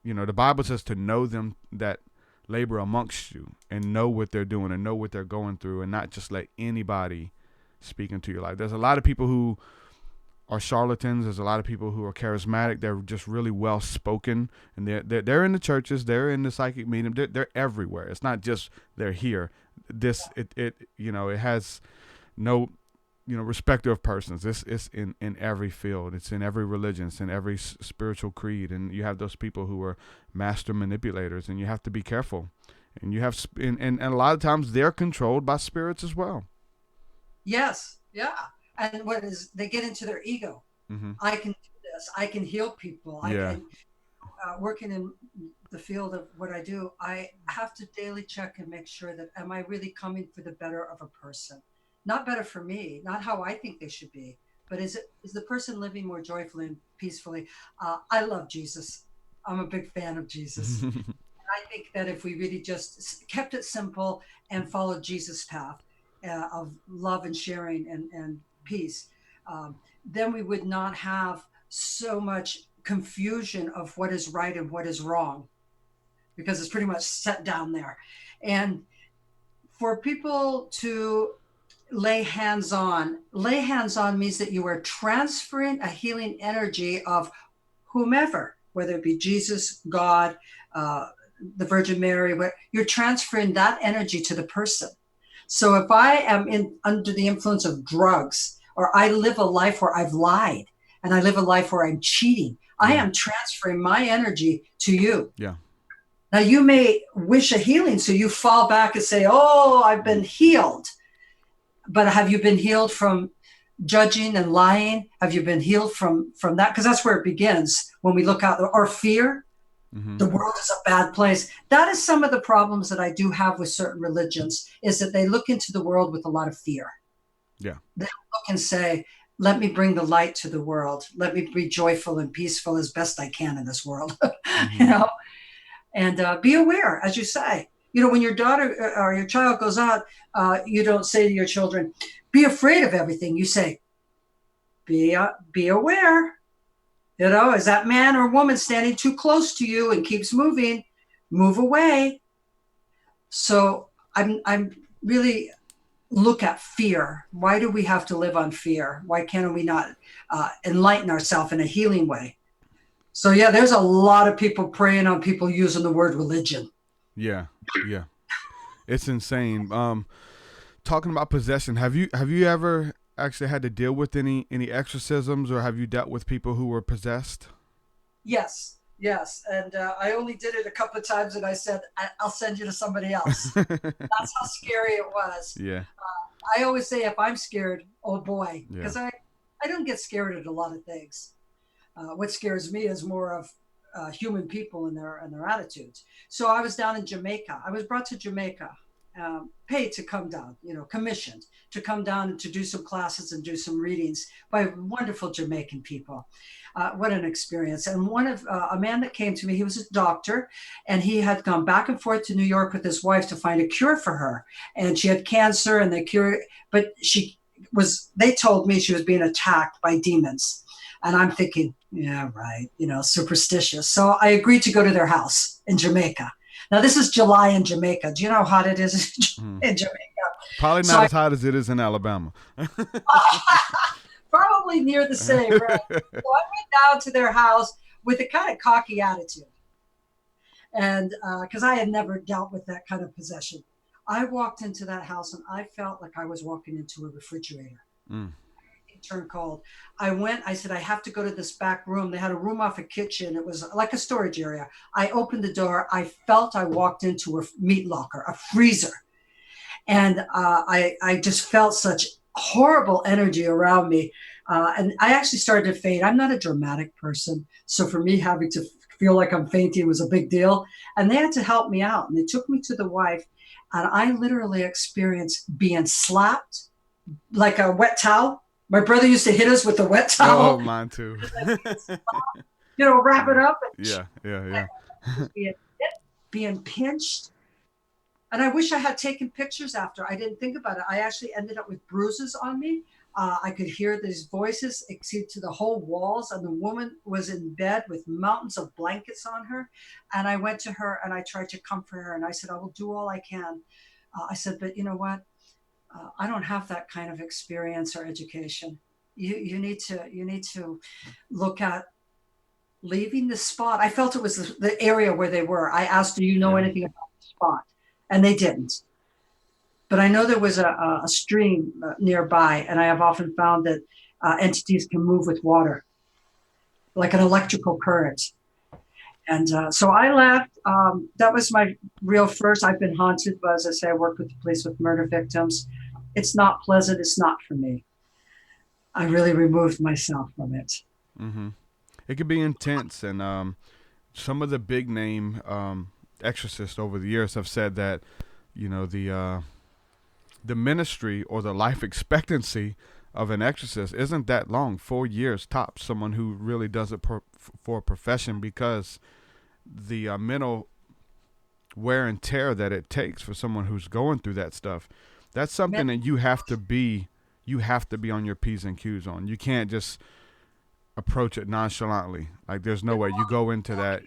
you know. The Bible says to know them that labor amongst you, and know what they're doing, and know what they're going through, and not just let anybody speak into your life. There's a lot of people who are charlatans. There's a lot of people who are charismatic. They're just really well spoken, and they're in the churches. They're in the psychic medium. They're everywhere. It's not just they're here. It has no, respecter of persons. It's in every field. It's in every religion. It's in every spiritual creed. And you have those people who are master manipulators, and you have to be careful. And you have, and a lot of times they're controlled by spirits as well. Yes. Yeah. And they get into their ego. Mm-hmm. I can do this. I can heal people. I can, working in the field of what I do, I have to daily check and make sure that, am I really coming for the better of a person? Not better for me, not how I think they should be, but is the person living more joyfully and peacefully? I love Jesus. I'm a big fan of Jesus. And I think that if we really just kept it simple and followed Jesus' path of love and sharing and peace, then we would not have so much confusion of what is right and what is wrong, because it's pretty much set down there. And for people to lay hands on means that you are transferring a healing energy of whomever, whether it be Jesus, God, the Virgin Mary, you're transferring that energy to the person. So if I am under the influence of drugs, or I live a life where I've lied, and I live a life where I'm cheating, I am transferring my energy to you. Yeah. Now you may wish a healing, so you fall back and say, oh, I've been healed. But have you been healed from judging and lying? Have you been healed from that? Because that's where it begins. When we look out, or fear, the world is a bad place. That is some of the problems that I do have with certain religions, is that they look into the world with a lot of fear. Yeah. They look and say, let me bring the light to the world. Let me be joyful and peaceful as best I can in this world, and be aware, as you say. When your daughter or your child goes out, you don't say to your children, be afraid of everything. You say, be aware. Is that man or woman standing too close to you and keeps moving? Move away. So I'm really look at fear. Why do we have to live on fear? Why can't we not enlighten ourselves in a healing way? So there's a lot of people preying on people using the word religion. Yeah. It's insane. Talking about possession, have you ever actually had to deal with any exorcisms, or have you dealt with people who were possessed? Yes. And I only did it a couple of times, and I said, I'll send you to somebody else. That's how scary it was. Yeah. I always say, if I'm scared, oh boy, Yeah. because I don't get scared at a lot of things. What scares me is more of human people and their attitudes. So I was down in Jamaica. I was brought to Jamaica, paid to come down, commissioned to come down and to do some classes and do some readings by wonderful Jamaican people. What an experience. And one of a man that came to me, he was a doctor, and he had gone back and forth to New York with his wife to find a cure for her. And she had cancer, and but they told me she was being attacked by demons. And I'm thinking, yeah, right, superstitious. So I agreed to go to their house in Jamaica. Now, this is July in Jamaica. Do you know how hot it is in Jamaica? Probably not as hot as it is in Alabama. Probably near the same, right? So I went down to their house with a kind of cocky attitude. And because I had never dealt with that kind of possession. I walked into that house and I felt like I was walking into a refrigerator. It turned cold. I said, I have to go to this back room. They had a room off a kitchen. It was like a storage area. I opened the door. I felt I walked into a meat locker, a freezer. And I just felt such horrible energy around me. And I actually started to faint. I'm not a dramatic person. So for me, having to feel like I'm fainting was a big deal. And they had to help me out. And they took me to the wife. And I literally experienced being slapped like a wet towel. My brother used to hit us with a wet towel. Oh, mine too. Wrap it up. Yeah. Being pinched. And I wish I had taken pictures after. I didn't think about it. I actually ended up with bruises on me. I could hear these voices exceed to the whole walls. And the woman was in bed with mountains of blankets on her. And I went to her and I tried to comfort her. And I said, I will do all I can. I said, but you know what? I don't have that kind of experience or education. You need to look at leaving the spot. I felt it was the area where they were. I asked, do you know anything about the spot? And they didn't. But I know there was a stream nearby, and I have often found that entities can move with water, like an electrical current. And so I left. That was my real first. I've been haunted, but as I say, I work with the police with murder victims. It's not pleasant. It's not for me. I really removed myself from it. Mm-hmm. It could be intense, and some of the big name exorcists over the years have said that, the ministry or the life expectancy of an exorcist isn't that long, 4 years tops. Someone who really does it for a profession, because the mental wear and tear that it takes for someone who's going through that stuff. That's something that you have to be on your P's and Q's on. You can't just approach it nonchalantly. Like, there's no way you go into that.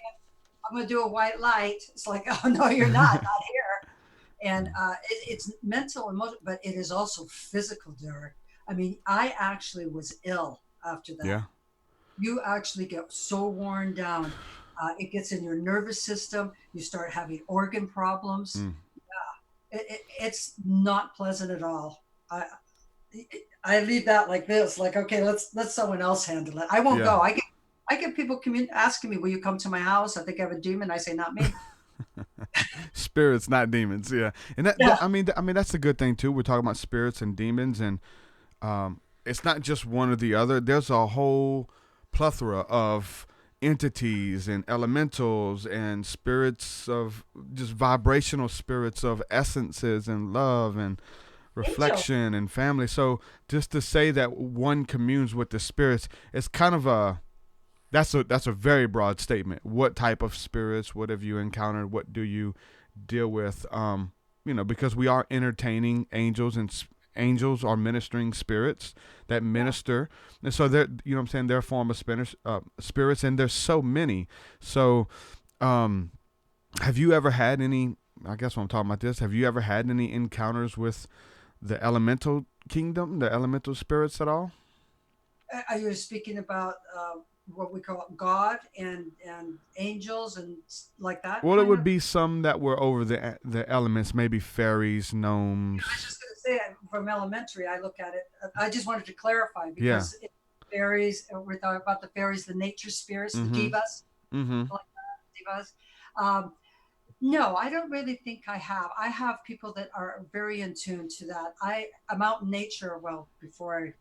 I'm going to do a white light. It's like, oh no, you're not here. And it's mental, emotional, but it is also physical, Derek. I mean, I actually was ill after that. Yeah. You actually get so worn down. It gets in your nervous system. You start having organ problems. Yeah, it's not pleasant at all. I leave that like this, like, okay, let someone else handle it. I won't go. I get people asking me, will you come to my house? I think I have a demon. I say, not me. Spirits, not demons. Yeah. And that, I mean, that's a good thing too. We're talking about spirits and demons, and it's not just one or the other. There's a whole plethora of entities and elementals and spirits of just vibrational spirits of essences and love and reflection and family. So just to say that one communes with the spirits, it's kind of that's a very broad statement. What type of spirits? What have you encountered? What do you deal with? Because we are entertaining angels, and angels are ministering spirits that minister. And so they're, they're a form of spirits, and there's so many. So, have you ever had any, I guess when I'm talking about this, have you ever had any encounters with the elemental kingdom, the elemental spirits at all? Are you speaking about what we call God and angels and like that? Well, it would be some that were over the elements, maybe fairies, gnomes. I was just going to say, from elementary, I look at it. I just wanted to clarify, because fairies, we're talking about the fairies, the nature spirits, the divas, like that, divas. No, I don't really think I have. I have people that are very in tune to that. I'm out in nature. Well, before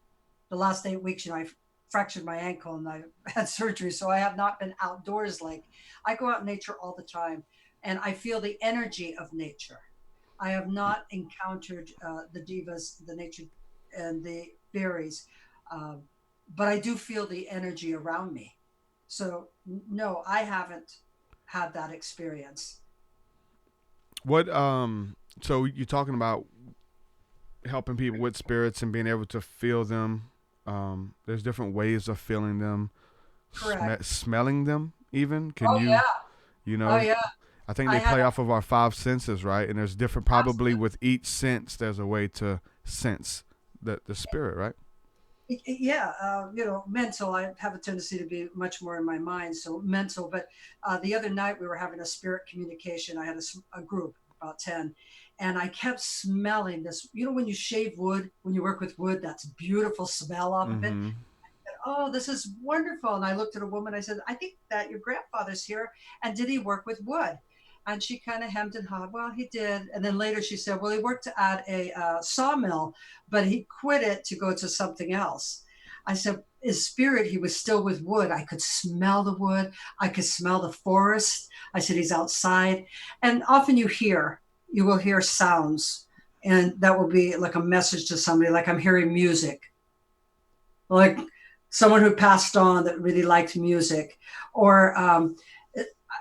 the last 8 weeks, I fractured my ankle and I had surgery. So I have not been outdoors. Like, I go out in nature all the time and I feel the energy of nature. I have not encountered the divas, the nature and the fairies, um, but I do feel the energy around me. So no, I haven't had that experience. What so you're talking about helping people with spirits and being able to feel them. There's different ways of feeling them, Correct. smelling them even. Can Oh you, yeah. you Oh know, yeah. I think I they had play off of our five senses, right? And there's different, probably absolutely. with each sense, there's a way to sense the spirit, right? Yeah, mental. I have a tendency to be much more in my mind, so mental. But the other night we were having a spirit communication. I had a group, about 10, and I kept smelling this. You know, when you shave wood, when you work with wood, that's beautiful smell off of it. Mm-hmm. Oh, this is wonderful. And I looked at a woman, I said, I think that your grandfather's here. And did he work with wood? And she kind of hemmed and hawed. Well, he did. And then later she said, well, he worked at a sawmill, but he quit it to go to something else. I said, his spirit, he was still with wood. I could smell the wood. I could smell the forest. I said, he's outside. And often you will hear sounds. And that will be like a message to somebody, like I'm hearing music, like someone who passed on that really liked music. Or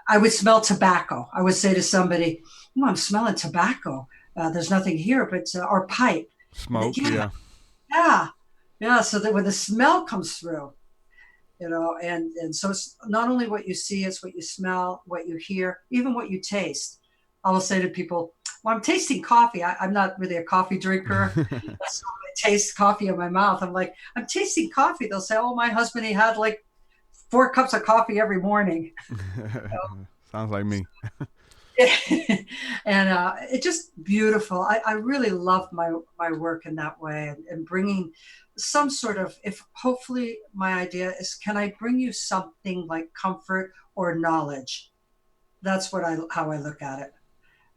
I would smell tobacco. I would say to somebody, oh, I'm smelling tobacco. There's nothing here, but or pipe. And they, Smoke, yeah. yeah, yeah. So that when the smell comes through, and so it's not only what you see, it's what you smell, what you hear, even what you taste. I will say to people, well, I'm tasting coffee. I'm not really a coffee drinker. So I taste coffee in my mouth. I'm like, I'm tasting coffee. They'll say, oh, my husband, he had like 4 cups of coffee every morning. Sounds like me. And it's just beautiful. I really love my work in that way, and bringing some sort of, if hopefully my idea is, can I bring you something like comfort or knowledge? That's how I look at it.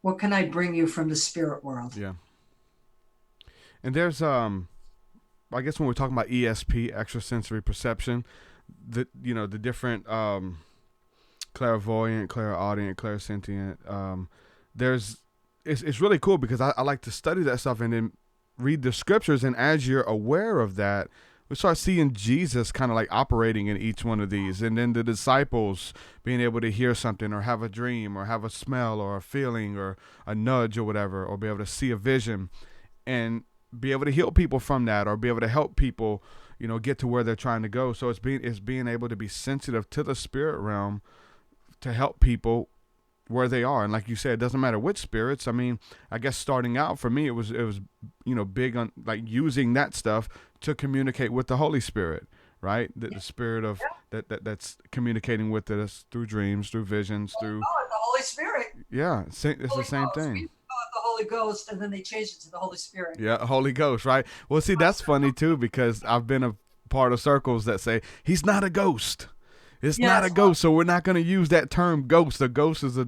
What can I bring you from the spirit world? Yeah. And there's I guess when we're talking about ESP, extrasensory perception, the different clairvoyant, clairaudient, clairsentient. There's it's really cool because I like to study that stuff and then read the scriptures, and as you're aware of that, we start seeing Jesus kind of like operating in each one of these, and then the disciples being able to hear something or have a dream or have a smell or a feeling or a nudge or whatever, or be able to see a vision and be able to heal people from that, or be able to help people, get to where they're trying to go. So it's being able to be sensitive to the spirit realm to help people where they are. And like you said, it doesn't matter which spirits. I mean, I guess starting out for me, it was big on like using that stuff to communicate with the Holy Spirit, right? The spirit of that's communicating with us through dreams, through visions, through Oh, the Holy Spirit. yeah, it's the Holy same Ghost. thing. We call it the Holy Ghost, and then they changed it to the Holy Spirit. Yeah, Holy Ghost, right? Well, see, that's funny too because I've been a part of circles that say he's not a ghost. It's not a ghost, so we're not going to use that term ghost. A ghost is a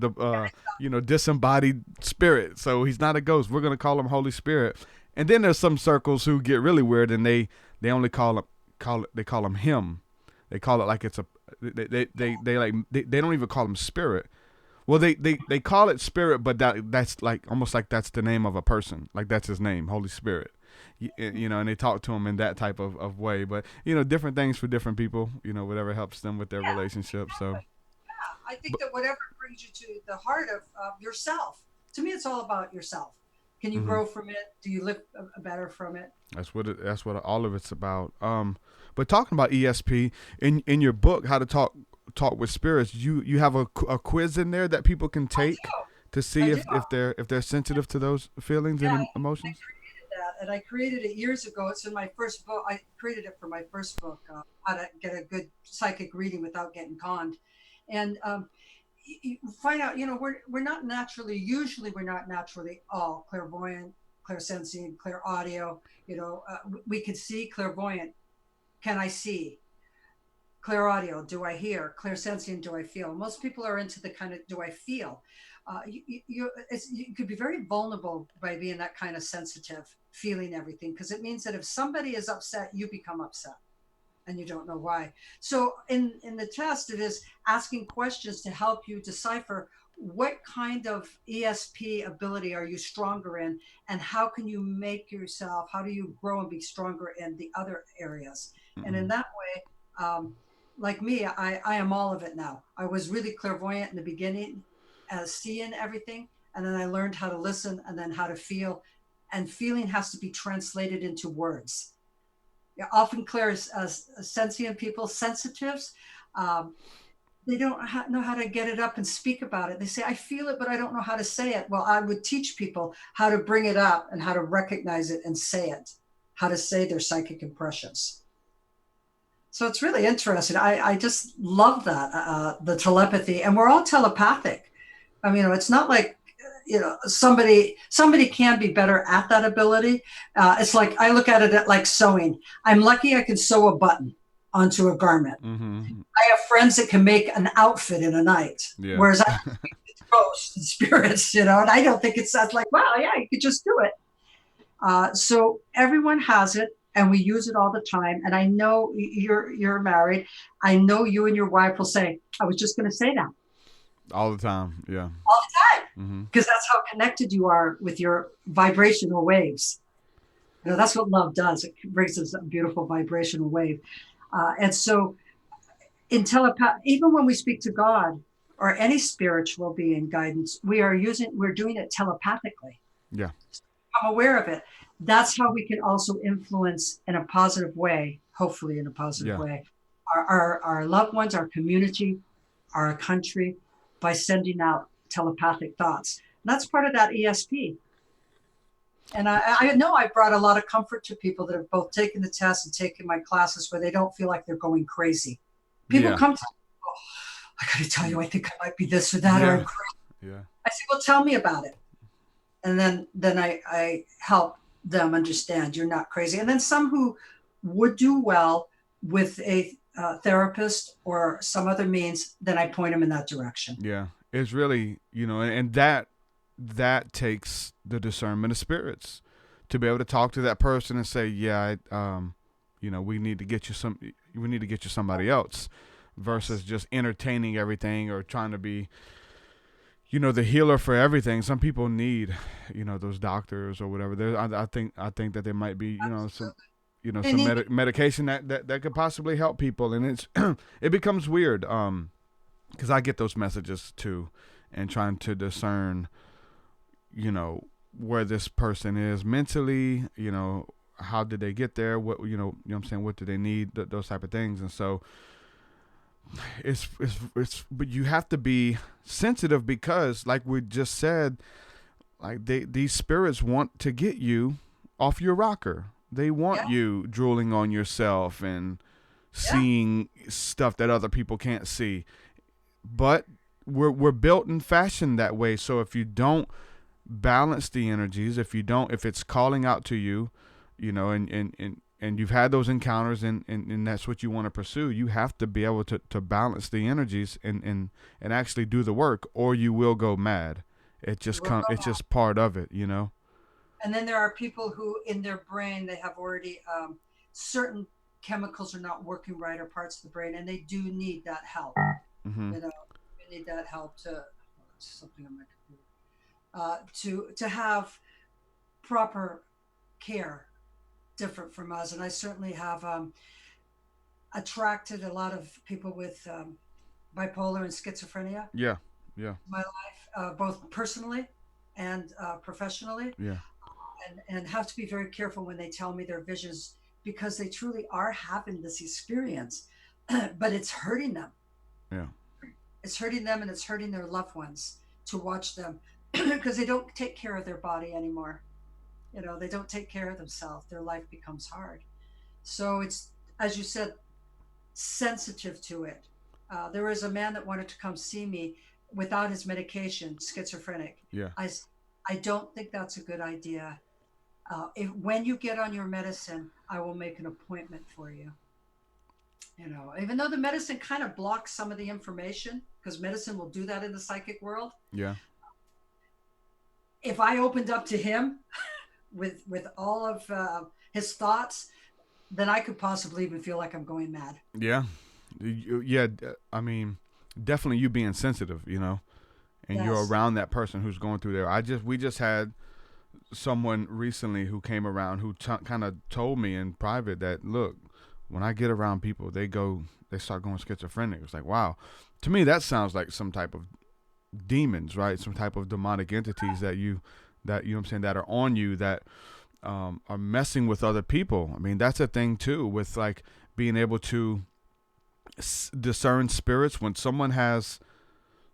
disembodied spirit, so he's not a ghost. We're going to call him Holy Spirit. And then there's some circles who get really weird, and they only call him him. They call it like it's a they don't even call him spirit. Well, they call it spirit, but that's like almost like that's the name of a person, like that's his name, Holy Spirit. And they talk to him in that type of way, but different things for different people, whatever helps them with their relationship. So Yeah, I think that whatever brings you to the heart of yourself. To me, it's all about yourself. Can you grow from it? Do you live better from it? that's what all of it's about. But talking about ESP in your book, How to Talk with Spirits, you have a quiz in there that people can take to see if they're sensitive to those feelings and emotions. And I created it years ago. It's in my first book. I created it for my first book, How to Get a Good Psychic Reading Without Getting Conned. And you find out, we're not naturally, usually we're not naturally all clairvoyant, clairsensing, clairaudio. We can see. Clairvoyant, can I see? Clairaudio, do I hear? Clairsensing, do I feel? Most people are into the kind of, do I feel? You could be very vulnerable by being that kind of sensitive, feeling everything, because it means that if somebody is upset, you become upset. and you don't know why. So in the test, it is asking questions to help you decipher what kind of ESP ability are you stronger in, and how can you make yourself, how do you grow and be stronger in the other areas? And in that way, like me, I am all of it now. I was really clairvoyant in the beginning, seeing everything, and then I learned how to listen and then how to feel, and feeling has to be translated into words. Yeah, often sentient people, sensitives, they don't know how to get it up and speak about it. They say, I feel it, but I don't know how to say it. Well, I would teach people how to bring it up and how to recognize it and say it, how to say their psychic impressions. So it's really interesting. I just love that, the telepathy. And we're all telepathic. I mean, it's not like, somebody can be better at that ability. It's like, I look at it like sewing. I'm lucky I can sew a button onto a garment. I have friends that can make an outfit in a night, whereas I speak to ghosts and spirits, and I don't think it's that like, wow, yeah, you could just do it. So everyone has it, and we use it all the time. And I know you're married. I know you and your wife will say, I was just going to say that. All the time, yeah. All the time, because that's how connected you are with your vibrational waves. That's what love does. It brings us a beautiful vibrational wave. And so in even when we speak to God or any spiritual being guidance, we're doing it telepathically. Yeah. I'm aware of it. That's how we can also influence in a positive way, hopefully in a positive way, our loved ones, our community, our country, by sending out telepathic thoughts. And that's part of that ESP. And I know I brought a lot of comfort to people that have both taken the test and taken my classes where they don't feel like they're going crazy. People come to me, I got to tell you, I think I might be this or that, or I'm crazy. Yeah. I say, well, tell me about it. And then I help them understand you're not crazy. And then some who would do well with a therapist or some other means, then I point them in that direction. Yeah. It's really, and that takes the discernment of spirits to be able to talk to that person and say, yeah, we need to get you somebody else, versus just entertaining everything or trying to be, the healer for everything. Some people need, those doctors or whatever. I think that there might be, some medication that could possibly help people. And it's, it becomes weird. Cause I get those messages too, and trying to discern, where this person is mentally, how did they get there? What, what I'm saying? What do they need? Those type of things. And so but you have to be sensitive, because like we just said, like these spirits want to get you off your rocker. They want you drooling on yourself and seeing stuff that other people can't see. But we're built and fashioned that way. So if you don't balance the energies, if it's calling out to you, and you've had those encounters and that's what you want to pursue, you have to be able to balance the energies and actually do the work, or you will go mad. It's just part of it, And then there are people who in their brain, they have already certain chemicals are not working right, or parts of the brain, and they do need that help. They need that help something on my computer, to have proper care, different from us. And I certainly have attracted a lot of people with bipolar and schizophrenia. Yeah. My life, both personally and professionally. Yeah. And have to be very careful when they tell me their visions, because they truly are having this experience, but it's hurting them. Yeah. It's hurting them, and it's hurting their loved ones to watch them because they don't take care of their body anymore. They don't take care of themselves. Their life becomes hard. So it's, as you said, sensitive to it. There was a man that wanted to come see me without his medication, schizophrenic. Yeah. I don't think that's a good idea. When you get on your medicine, I will make an appointment for you. Even though the medicine kind of blocks some of the information, because medicine will do that in the psychic world. Yeah. If I opened up to him with all of his thoughts, then I could possibly even feel like I'm going mad. Yeah. Yeah. I mean, definitely you being sensitive, and you're Yes. around that person who's going through there. We just had someone recently who came around who kind of told me in private that, look, when I get around people, they start going schizophrenic. It's like, wow. To me, that sounds like some type of demons, right? Some type of demonic entities that you know what I'm saying, that are on you, that are messing with other people. I mean, that's a thing too, with like being able to discern spirits. When someone has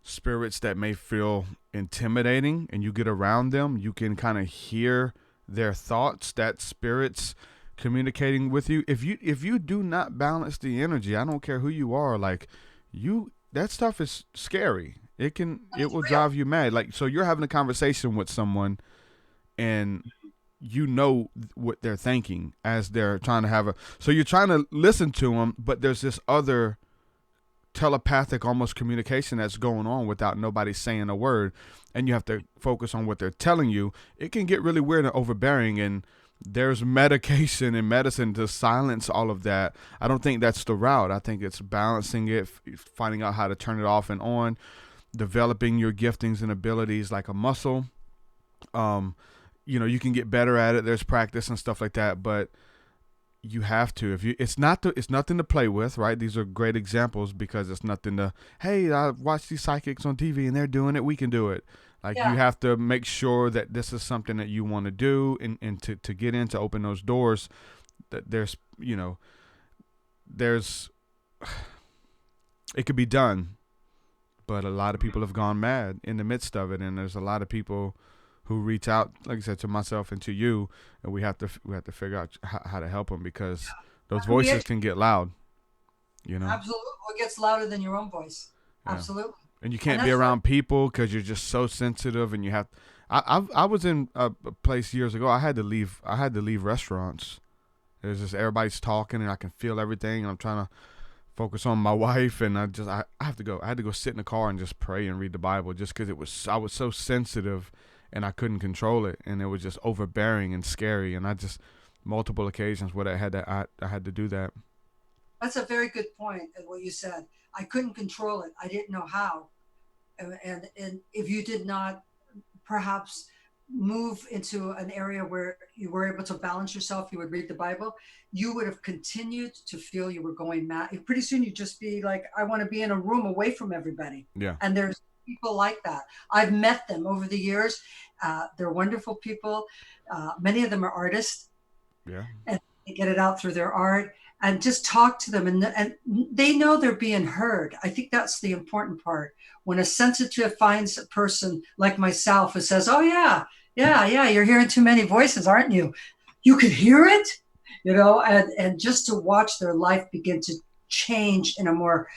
spirits that may feel intimidating and you get around them, you can kind of hear their thoughts, that spirits communicating with you. If you do not balance the energy, I don't care who you are, like that stuff is scary. It will drive you mad. Like, so you're having a conversation with someone and you know what they're thinking as they're trying to so you're trying to listen to them, but there's this other telepathic almost communication that's going on without nobody saying a word, and you have to focus on what they're telling you. It can get really weird and overbearing, and there's medication and medicine to silence all of that. I don't think that's the route. I think it's balancing it, finding out how to turn it off and on, developing your giftings and abilities like a muscle. You can get better at it. There's practice and stuff like that, but you have to. It's nothing to play with, right? These are great examples because it's nothing to, hey, I watch these psychics on TV and they're doing it, we can do it. Like, you have to make sure that this is something that you want to do, and to get in, to open those doors, that there's it could be done, but a lot of people have gone mad in the midst of it, and there's a lot of people who reach out, like I said, to myself and to you, and we have to figure out how to help them, because those voices can get loud, Absolutely. It gets louder than your own voice. Yeah. Absolutely. And you can't be around people because you're just so sensitive, and you have. I was in a place years ago. I had to leave restaurants. There's just everybody's talking, and I can feel everything. And I'm trying to focus on my wife, and I have to go. I had to go sit in the car and just pray and read the Bible, just because I was so sensitive, and I couldn't control it, and it was just overbearing and scary. And I just multiple occasions where I had to do that. That's a very good point. What you said. I couldn't control it. I didn't know how. And if you did not perhaps move into an area where you were able to balance yourself, you would read the Bible, you would have continued to feel you were going mad. Pretty soon you'd just be like, I want to be in a room away from everybody. Yeah. And there's people like that. I've met them over the years. They're wonderful people. Many of them are artists. Yeah. And they get it out through their art. And just talk to them, and they know they're being heard. I think that's the important part. When a sensitive finds a person like myself who says, oh, yeah, you're hearing too many voices, aren't you? You could hear it, and just to watch their life begin to change in a more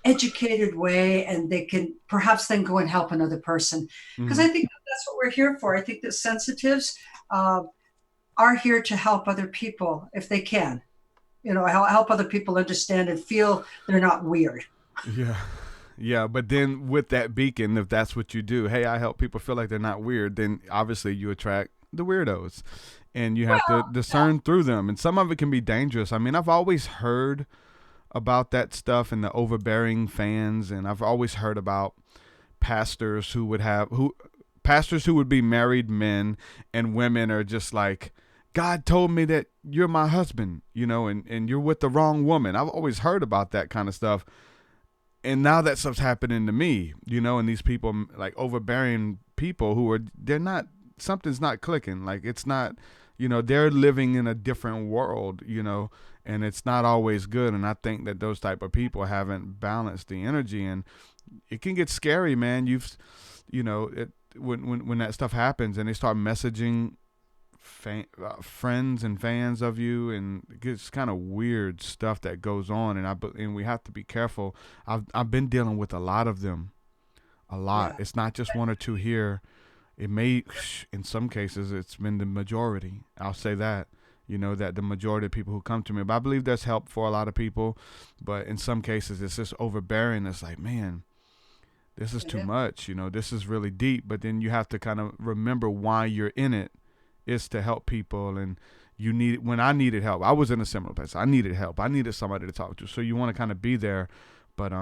educated way, and they can perhaps then go and help another person. Because I think that's what we're here for. I think that sensitives are here to help other people if they can. Help other people understand and feel they're not weird. Yeah. But then with that beacon, if that's what you do, hey, I help people feel like they're not weird, then obviously you attract the weirdos, and you have to discern through them. And some of it can be dangerous. I mean, I've always heard about that stuff and the overbearing fans. And I've always heard about pastors who would be married men, and women are just like, God told me that you're my husband, and you're with the wrong woman. I've always heard about that kind of stuff. And now that stuff's happening to me, and these people, like overbearing people something's not clicking. Like, it's not, they're living in a different world, and it's not always good. And I think that those type of people haven't balanced the energy, and it can get scary, man. When that stuff happens and they start messaging friends and fans of you, and it's kind of weird stuff that goes on, and we have to be careful. I've been dealing with a lot of them, Yeah. It's not just one or two here. It may, in some cases, it's been the majority. I'll say that, that the majority of people who come to me, but I believe there's help for a lot of people, but in some cases it's just overbearing. It's like, man, this is too much, this is really deep. But then you have to kind of remember why you're in it is to help people, and when I needed help, I was in a similar place. I needed help. I needed somebody to talk to. So you want to kind of be there, but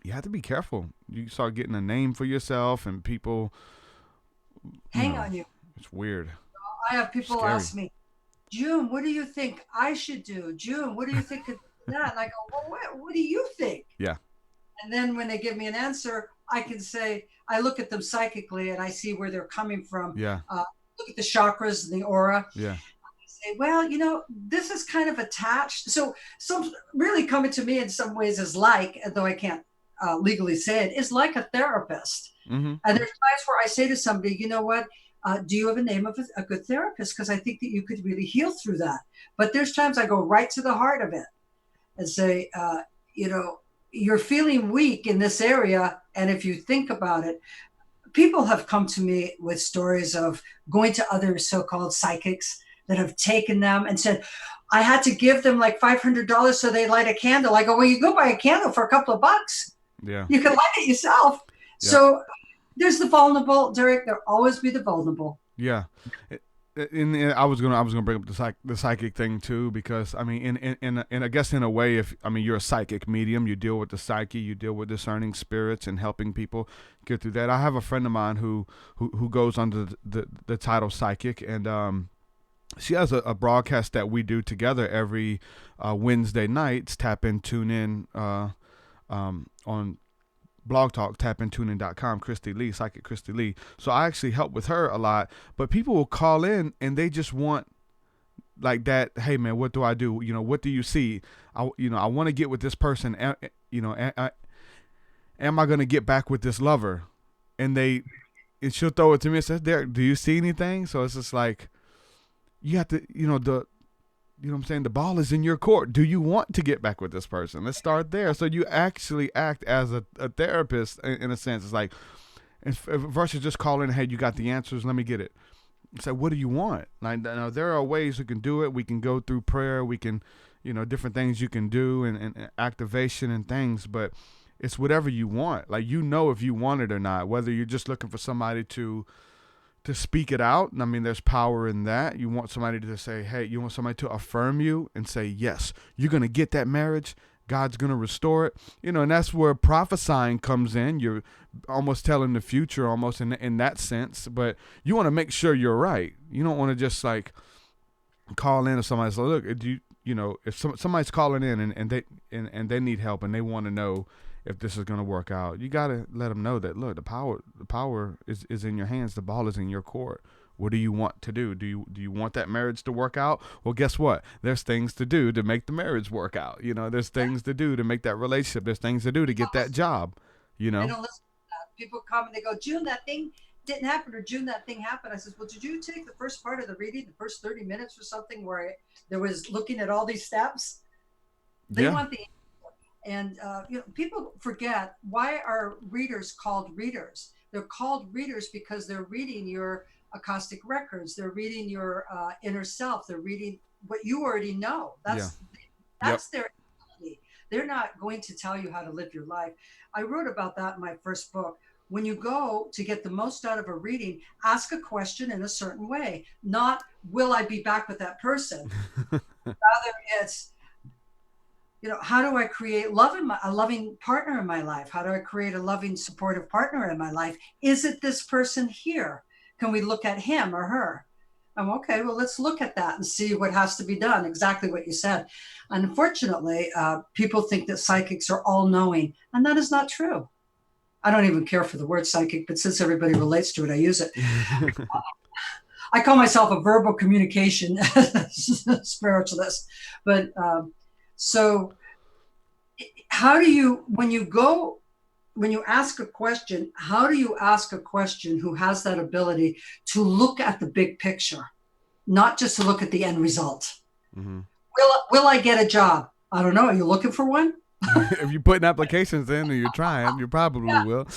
you have to be careful. You start getting a name for yourself, and people hang on you. It's weird. I have people ask me, June, what do you think I should do? June, what do you think of that? And I go, well, what do you think? Yeah. And then when they give me an answer, I can say, I look at them psychically and I see where they're coming from. Yeah. Look at the chakras and the aura. Yeah. Say, well, this is kind of attached. So some really coming to me in some ways is like, though I can't legally say it, is like a therapist. Mm-hmm. And there's times where I say to somebody, you know what? Do you have a name of a good therapist? Because I think that you could really heal through that. But there's times I go right to the heart of it and say, you're feeling weak in this area. And if you think about it, people have come to me with stories of going to other so-called psychics that have taken them and said, I had to give them like $500 so they light a candle. I go, well, you go buy a candle for a couple of bucks. Yeah. You can light it yourself. Yeah. So there's the vulnerable, Derek. There'll always be the vulnerable. Yeah. I was gonna bring up the psychic thing too, because I mean, in I guess in a way, you're a psychic medium, you deal with the psyche, you deal with discerning spirits and helping people get through that. I have a friend of mine who goes under the title psychic, and she has a broadcast that we do together every Wednesday nights. Tap in, tune in on Blog Talk, tapintunein.com, Christy Lee, Psychic Christy Lee. So I actually help with her a lot, but people will call in and they just want like that. Hey man, what do I do? What do you see? I want to get with this person. Am I going to get back with this lover? And she'll throw it to me and says, Derek, do you see anything? So it's just like, you have to, what I'm saying? The ball is in your court. Do you want to get back with this person? Let's start there. So you actually act as a therapist in a sense. It's like, versus just calling, hey, you got the answers, let me get it. So what do you want? Like, there are ways we can do it. We can go through prayer. We can, different things you can do and activation and things, but it's whatever you want. Like, if you want it or not, whether you're just looking for somebody to speak it out. I mean, there's power in that. You want somebody to say, hey, you want somebody to affirm you and say, yes, you're going to get that marriage. God's going to restore it. And that's where prophesying comes in. You're almost telling the future almost in that sense, but you want to make sure you're right. You don't want to just like call in or somebody's like, look, if somebody's calling in and they need help and they want to know if this is going to work out, you got to let them know that, look, the power is in your hands. The ball is in your court. What do you want to do? Do you want that marriage to work out? Well, guess what? There's things to do to make the marriage work out. There's things to do to make that relationship. There's things to do to get that job, They don't listen to that. People come and they go, June, that thing didn't happen, or June, that thing happened. I says, well, did you take the first part of the reading, the first 30 minutes or something where there was looking at all these steps? They want the And people forget, why are readers called readers? They're called readers because they're reading your acoustic records. They're reading your inner self. They're reading what you already know. That's their ability. They're not going to tell you how to live your life. I wrote about that in my first book. When you go to get the most out of a reading, ask a question in a certain way. Not, will I be back with that person? Rather, it's, how do I create love a loving partner in my life? How do I create a loving, supportive partner in my life? Is it this person here? Can we look at him or her? I'm okay. Well, let's look at that and see what has to be done. Exactly what you said. Unfortunately, people think that psychics are all knowing, and that is not true. I don't even care for the word psychic, but since everybody relates to it, I use it. I call myself a verbal communication spiritualist, but so how do you, when you ask a question, how do you ask a question who has that ability to look at the big picture, not just to look at the end result? Mm-hmm. Will I get a job? I don't know. Are you looking for one? If you're putting applications in or you're trying, you probably will.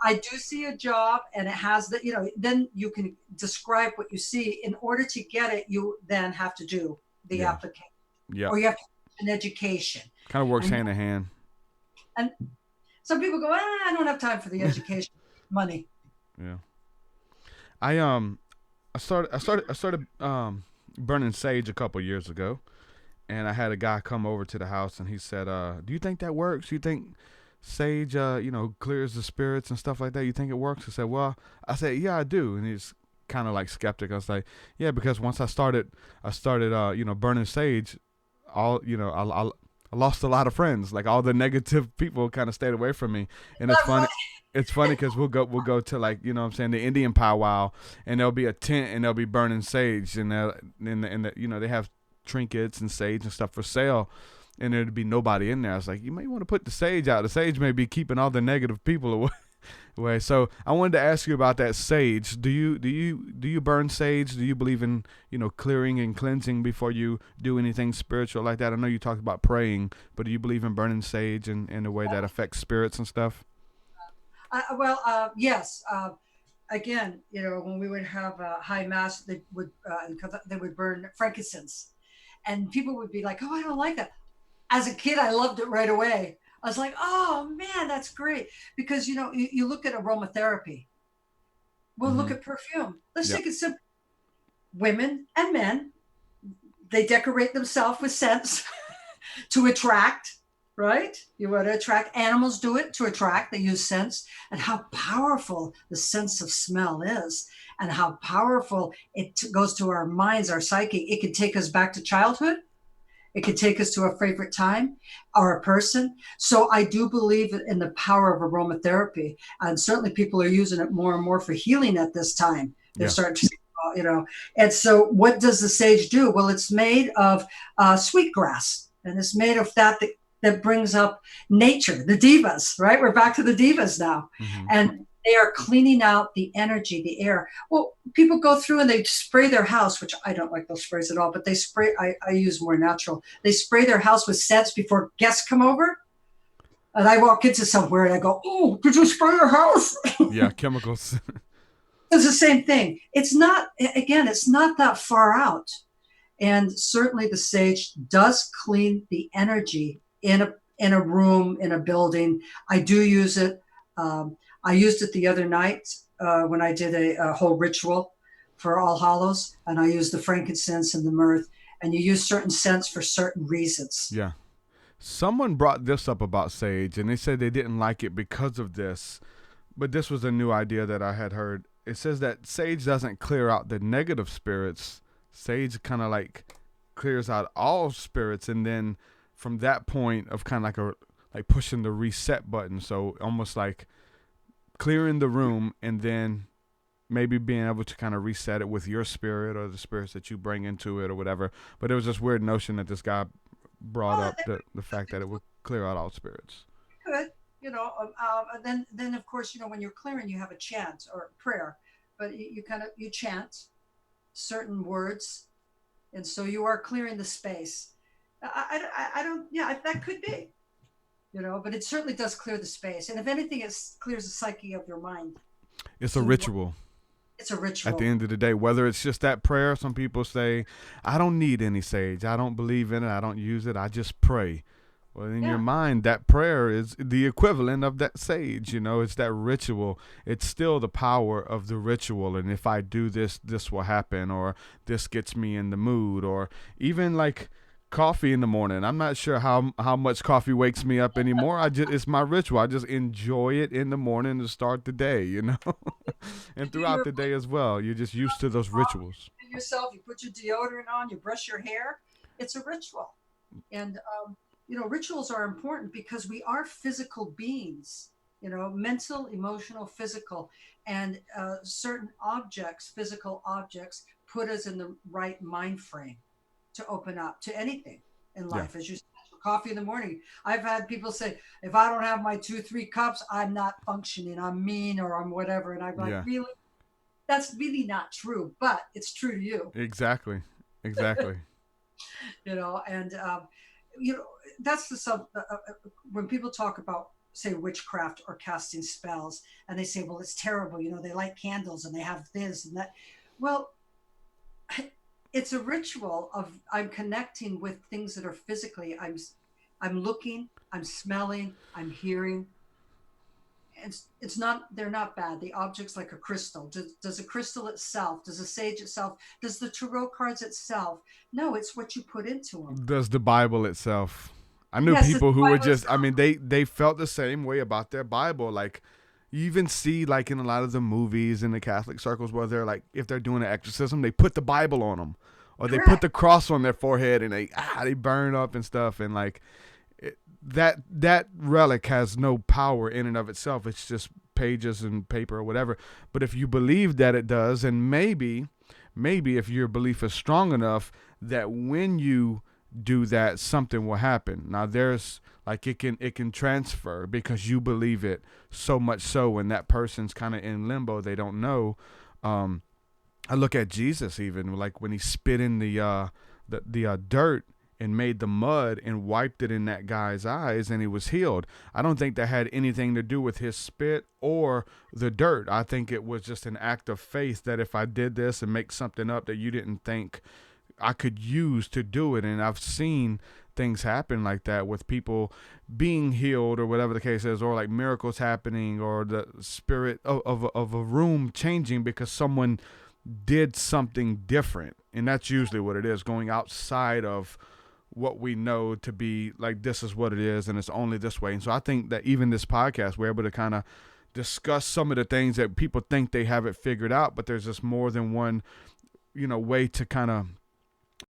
I do see a job and it has that, then you can describe what you see. In order to get it, you then have to do the application. Yeah. Or you have to do an education. Kind of works hand in hand. And some people go, I don't have time for the education money. Yeah. I started burning sage a couple years ago, and I had a guy come over to the house, and he said, "Do you think that works? Do you think sage, clears the spirits and stuff like that? You think it works?" I said, "Yeah, I do." And he's kind of like skeptic. I was like, "Yeah, because once I started, burning sage, I lost a lot of friends. Like all the negative people kind of stayed away from me." And it's funny. It's funny because we'll go to like, you know what I'm saying, the Indian powwow, and there'll be a tent and they'll be burning sage, and they have trinkets and sage and stuff for sale, and there'd be nobody in there. I was like, you may want to put the sage out. The sage may be keeping all the negative people away. So I wanted to ask you about that sage. Do you burn sage? Do you believe in, clearing and cleansing before you do anything spiritual like that? I know you talked about praying, but do you believe in burning sage and in a way that affects spirits and stuff? Yes. Again, when we would have a high mass, they would burn frankincense, and people would be like, "Oh, I don't like that." As a kid, I loved it right away. I was like, "Oh man, that's great!" Because you look at aromatherapy. We'll look at perfume. Let's take it simple. Women and men, they decorate themselves with scents to attract. Right? You want to attract. Animals do it to attract. They use scents, and how powerful the sense of smell is, and how powerful it goes to our minds, our psyche. It can take us back to childhood. It could take us to a favorite time or a person. So I do believe in the power of aromatherapy, and certainly people are using it more and more for healing at this time. They're starting to, And so what does the sage do? Well, it's made of sweetgrass, and it's made of that brings up nature, the divas, right? We're back to the divas now. And they are cleaning out the energy, the air. Well, people go through and they spray their house, which I don't like those sprays at all, but they spray, I use more natural. They spray their house with scents before guests come over. And I walk into somewhere and I go, "Oh, did you spray your house?" Yeah, chemicals. It's the same thing. It's not that far out. And certainly the sage does clean the energy in a room, in a building. I do use it. I used it the other night when I did a whole ritual for All Hallows, and I used the frankincense and the myrrh. And you use certain scents for certain reasons. Yeah. Someone brought this up about sage, and they said they didn't like it because of this. But this was a new idea that I had heard. It says that sage doesn't clear out the negative spirits. Sage kind of like clears out all spirits, and then from that point of kind of like pushing the reset button. So almost like clearing the room, and then maybe being able to kind of reset it with your spirit or the spirits that you bring into it or whatever. But it was this weird notion that this guy brought up, the fact that it would clear out all spirits. Good. Then of course, when you're clearing, you have a chant or prayer, but you chant certain words, and so you are clearing the space. I don't. Yeah, that could be. But it certainly does clear the space, and if anything, it clears the psyche of your mind. It's a ritual. It's a ritual. At the end of the day, whether it's just that prayer, some people say, "I don't need any sage. I don't believe in it. I don't use it. I just pray." Well, in your mind, that prayer is the equivalent of that sage. It's that ritual. It's still the power of the ritual. And if I do this, this will happen, or this gets me in the mood, or even like coffee in the morning. I'm not sure how much coffee wakes me up anymore. It's my ritual. I just enjoy it in the morning to start the day, and throughout the day as well. You're just used to those rituals. You put your deodorant on, you brush your hair. It's a ritual. And, rituals are important because we are physical beings, mental, emotional, physical, and certain physical objects put us in the right mind frame to open up to anything in life. As you said, coffee in the morning. I've had people say, if I don't have my 2-3 cups, I'm not functioning. I'm mean, or I'm whatever. And I'm like, really? That's really not true, but it's true to you. Exactly. That's when people talk about, say, witchcraft or casting spells, and they say, well, it's terrible. They light candles and they have this and that. Well, it's a ritual of I'm connecting with things that are physically. I'm looking, I'm smelling, I'm hearing, it's not, they're not bad. The object's like a crystal. Does a crystal itself, does a sage itself, does the tarot cards itself? No, it's what you put into them. Does the Bible itself? I knew Yes, it's people the who were Bible just, I itself. mean, they felt the same way about their Bible. Like, you even see, like, in a lot of the movies in the Catholic circles where they're like, if they're doing an exorcism, they put the Bible on them, or they put Correct. the cross on their forehead, and they burn up and stuff. And like, that relic has no power in and of itself. It's just pages and paper or whatever. But if you believe that it does, and maybe if your belief is strong enough that when you do that, something will happen. Now there's like, it can transfer because you believe it so much so when that person's kind of in limbo, they don't know. I look at Jesus, even like when he spit in the dirt and made the mud and wiped it in that guy's eyes, and he was healed. I don't think that had anything to do with his spit or the dirt. I think it was just an act of faith that if I did this and make something up that you didn't think I could use to do it. And I've seen things happen like that with people being healed or whatever the case is, or like miracles happening, or the spirit of a room changing because someone did something different. And that's usually what it is, going outside of what we know to be like, this is what it is and it's only this way. And so I think that even this podcast, we're able to kind of discuss some of the things that people think they have it figured out, but there's just more than one, way to kind of